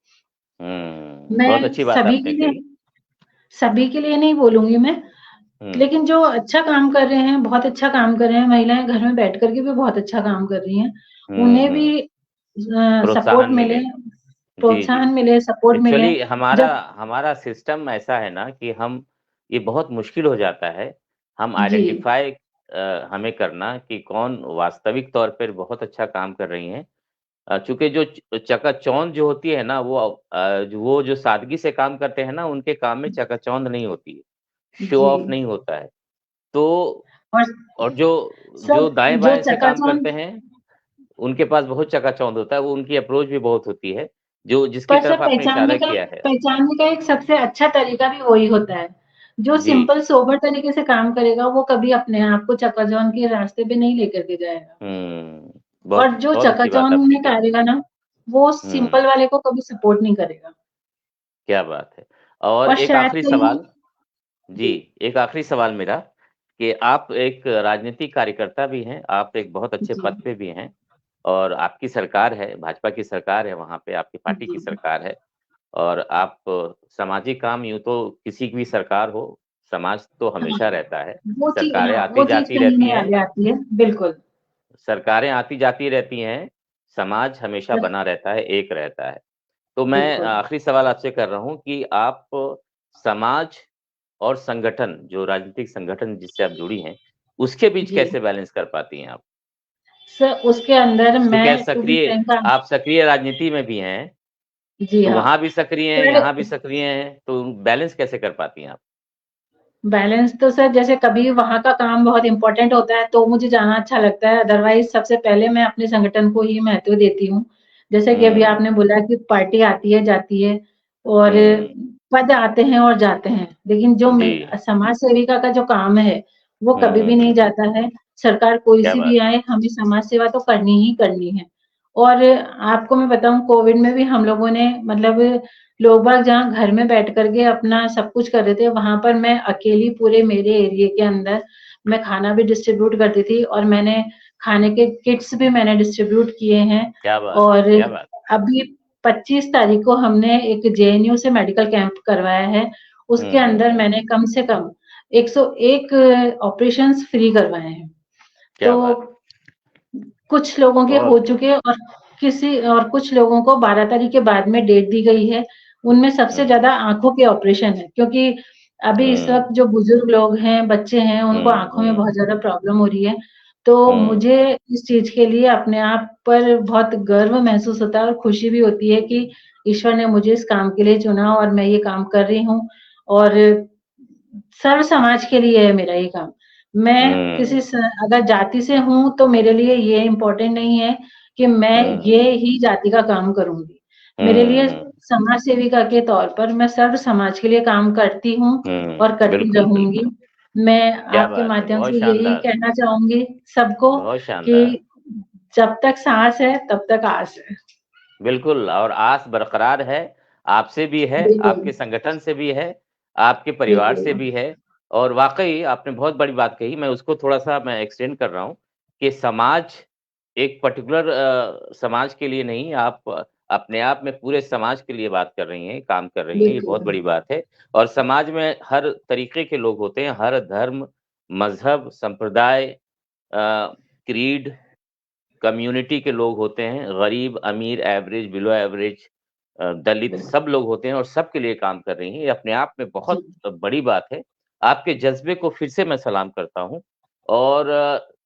बहुत मैं अच्छी बात आपने कही। सभी के लिए नहीं बोलूँगी मैं, हुँ, लेकिन जो अच्छा काम कर रहे हैं, बहुत अच्छा काम कर रहे हैं, महिलाएँ घर में बैठ कर के भी बहुत अच्छा काम कर रही हैं। हुँ, उन्हें भी हुँ, सपोर्ट प्रोत्साहन मिले, मिले। जी, जी। प्रोत्साहन मिले, सपोर्ट मिले। एक्चुअली हमारा जब हमारा सिस्टम ऐसा है ना कि हम ये बहुत मुश्किल हो जाता है, हम जी, आइडेंटिफ़ाई हमें करना कि कौन वास्तविक तौर पर बहुत अच्छा काम कर रही हैं। चूँकि जो चकाचौंध जो होती है ना, वो जो सादगी से काम करते हैं ना, उनके काम में चकाचौंध नहीं होती है, शो जी ऑफ नहीं होता है। तो और और जो जो सब जो दाएँ-बाएँ से काम चकाचौंध करते हैं, उनके पास बहुत चकाचौंध होता है, वो उनकी अप्रोच भी बहुत होती है, जो जिसकी पर तरफ सब आपने इशारा किया है। पहचानने का एक सबसे अच्छा तरीका भी वही होता है। जो जी। सिंपल सोबर तरीके से काम करेगा, वो कभी अपने आप को चकाचौंध के रास्ते पे नहीं लेकर के जाएगा। और जो बहुत अच्छी बात चकाचौंध आपने में कही। करेगा ना, वो हुँ, सिंपल वाले को कभी सपोर्ट नहीं करेगा। क्या बात है। और और एक शायद आखिरी कहीं सवाल जी, जी, एक आखिरी सवाल मेरा कि आप एक राजनीतिक कार्यकर्ता भी हैं, आप एक बहुत अच्छे जी, पद पे भी हैं और आपकी सरकार है, भाजपा की सरकार है वहाँ पे, आपकी पार्टी की जी। सरकार है और आप सामाजिक काम यूँ तो किसी की भी सरकार हो, समाज तो हाँ, हमेशा रहता है। वो चीज़ कहीं नहीं आगे आती है। बिल्कुल। सरकारें आती-जाती रहती हैं, समाज हमेशा पर बना रहता है, एक रहता है। तो मैं बिल्कुल, आखिरी सवाल आपसे कर रहा हूँ कि आप समाज और संगठन, जो राजनीतिक संगठन जिससे आप जुड़ी हैं, उसके बीच जी। कैसे बैलेंस कर पाती हैं आप? उसके अंदर क्योंकि मैं टू बी फ्रैंक आप सक्रिय राजनीति में भी हैं, जी तो हाँ। वहाँ भी सक्रिय हैं, पर यहाँ भी सक्रिय हैं, तो बैलेंस कैसे कर पाती हैं आप? बैलेंस तो सर जैसे कभी वहाँ का काम बहुत इम्पोर्टेंट होता है तो मुझे जाना अच्छा लगता है, अदरवाइज़ सबसे पहले मैं अपने संगठन को ही महत्व देती हूँ। जैसे कि अभी हुँ, आपने बोला कि पार्टी आती है, जाती है और हुँ, पद आते हैं और जाते हैं, लेकिन जो जी। समाज सेविका का जो काम है, वो कभी भी नहीं हुँ। जाता है। सरकार कोई क्या सी भी बात है। आए, हमें समाज सेवा तो करनी ही करनी है। और आपको मैं बताऊँ कोविड में भी हम लोगों ने मतलब लोग बाग जहाँ घर में बैठ कर के अपना सब कुछ कर रहे थे, वहाँ पर मैं अकेली पूरे मेरे एरिया के अंदर मैं खाना भी डिस्ट्रीब्यूट करती थी और मैंने खाने के किट्स भी मैंने डिस्ट्रीब्यूट किए हैं क्या बात है, और क्या बात है। अभी 25 तारीख को हमने एक जेएनयू से मेडिकल कैंप करवाया है। उसके अंदर हुँ। मैंने कम से कम 101 ऑपरेशंस फ्री करवाए हैं। क्या तो बात है। कुछ लोगों के हो बहुत चुके हैं और कुछ लोगों को 12 तारीख के बाद में डेट दी गई है। उनमें सबसे हुँ, ज़्यादा आँखों के ऑपरेशन है क्योंकि अभी इस हुँ, वक़्त जो बुज़ुर्ग लोग हैं, बच्चे हैं, उनको हुँ, आँखों में हुँ, बहुत ज़्यादा प्रॉब्लम हो रही है। तो हुँ, मुझे इस चीज़ के लिए अपने आप पर बहुत गर्व महसूस होता है और खुशी भी होती है कि ईश्वर ने मुझे इस काम के लिए चुना और मैं ये काम कर रही हूँ और सर्व समाज के लिए है मेरा ये काम। मैं किसी स अगर जाति से हूँ तो मेरे लिए ये इम्पोर्टेंट नहीं है कि मैं हुँ, ये ही जाति का काम करूँगी। मेरे लिए हुँ, समाज सेविका के तौर पर मैं सर्व समाज के लिए काम करती हूँ और करती बिल्कुल, रहूँगी। बिल्कुल। मैं क्या आपके बात है! माध्यम बहुत से यही शानदार, कहना चाहूँगी सबको बहुत शानदार। कि जब तक साँस है तब तक आस है। बिल्कुल और आस बरकरार है, आपसे भी है, बिल्कुल, आपके संगठन से भी है, आपके परिवार से बिल्कुल। भी है और वाक़ई आपने बहुत बड़ी बात कही, मैं उसको थोड़ा-सा मैं एक्सटेंड कर रहा हूँ कि समाज एक पर्टिकुलर समाज के लिए नहीं, आप अपने आप में पूरे समाज के लिए बात कर रही हैं, काम कर रही हैं, ये बहुत बिल्कुल, बड़ी बात है और समाज में हर तरीके के लोग होते हैं, हर धर्म, मज़हब, संप्रदाय क्रीड कम्युनिटी के लोग होते हैं, गरीब, अमीर, एवरेज, बिलो एवरेज दलित सब लोग होते हैं और सबके लिए काम कर रही हैं। ये अपने आप में जी, बहुत बड़ी बात है। आपके जज़्बे को फिर से मैं सलाम करता हूँ और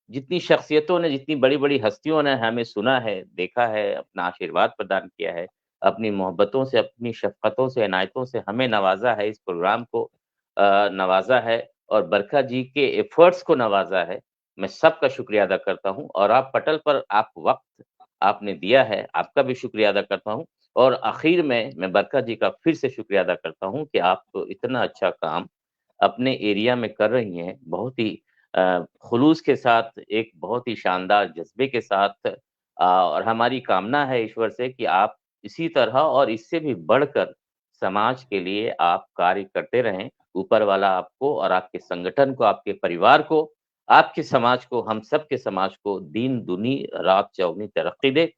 जितनी शख्सियतों ने, जितनी बड़ी-बड़ी हस्तियों ने हमें सुना है, देखा है, अपना आशीर्वाद प्रदान किया है, अपनी मोहब्बतों से, अपनी शफ़क़तों से, इनायतों से हमें नवाज़ा है, इस प्रोग्राम को नवाज़ा है और बरखा जी के एफ़र्ट्स को नवाज़ा है। मैं सबका शुक्रिया अदा करता हूँ और आप पटल पर आप वक़्त आपने दिया है, आपका भी शुक्रिया अदा करता हूँ और आखिर में मैं बरखा जी का फिर से शुक्रिया अदा करता हूँ कि आप इतना अच्छा काम अपने एरिया में कर रही हैं, बहुत ही खुलूस के साथ, एक बहुत ही शानदार जज़्बे के साथ और हमारी कामना है ईश्वर से कि आप इसी तरह और इससे भी बढ़कर समाज के लिए आप कार्य करते रहें। ऊपर वाला आपको और आपके संगठन को, आपके परिवार को, आपके समाज को, हम सबके समाज को दिन-दूनी, रात-चौगुनी तरक्की दे।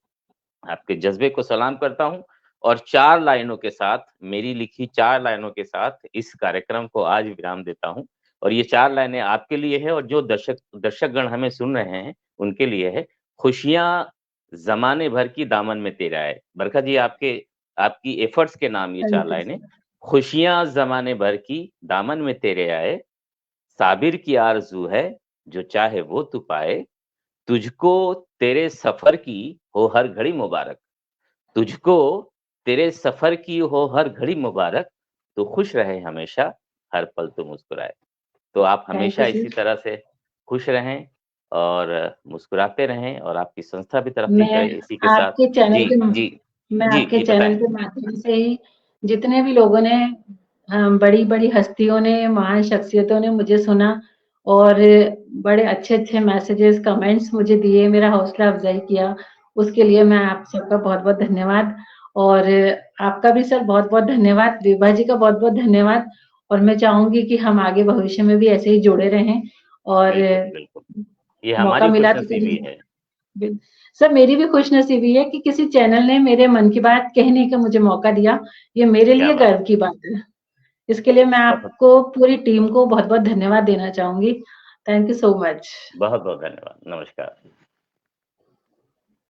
आपके जज़्बे को सलाम करता हूँ और 4 लाइनों के साथ, मेरी लिखी 4 लाइनों के साथ इस कार्यक्रम को आज विराम देता हूँ और ये 4 लाइनें आपके लिए है और जो दर्शकगण हमें सुन रहे हैं, उनके लिए है। खुशियाँ ज़माने भर की दामन में तेरा है। बरखा जी आपकी एफर्ट्स के नाम ये 4 थैंक यू लाइनें। सर। खुशियाँ ज़माने भर की दामन में तेरे आए, साबिर की आरज़ू है, जो चाहे वो तू पाए। तुझको तेरे सफ़र की हो हर घड़ी मुबारक। तुझको तेरे सफ़र की हो हर घड़ी मुबारक, तू खुश रहे हमेशा, हर पल तू मुस्कुराए। तो आप थैंक हमेशा यू इसी सर। तरह से खुश रहें और मुस्कुराते रहें और आपकी संस्था भी तरक्की मैं करे इसी के साथ। आपके चैनल जी, के जी। मैं जी, आपके जी चैनल बताएँ। के माध्यम से ही जितने भी लोगों ने बड़ी-बड़ी हस्तियों ने, महान शख्सियतों ने मुझे सुना और बड़े अच्छे-अच्छे मैसेजेस, कमेंट्स मुझे दिए, मेरा हौसला अफ़ज़ाई किया, उसके लिए मैं आप सबका बहुत-बहुत धन्यवाद और आपका भी सर बहुत-बहुत धन्यवाद, विभा जी का बहुत-बहुत धन्यवाद और मैं चाहूँगी कि हम आगे भविष्य में भी ऐसे ही जुड़े रहें और बिल्कुल, बिल्कुल। ये मौका हमारी मिला तो खुशनसीबी कभी है। बिल सर मेरी भी खुशनसीबी है कि किसी चैनल ने मेरे मन की बात कहने का मुझे मौका दिया। ये मेरे क्या लिए बात गर्व की बात है। इसके लिए मैं बहुत आपको पूरी टीम को बहुत-बहुत धन्यवाद देना चाहूँगी। Thank you so much. बहुत-बहुत धन्यवाद। नमस्कार।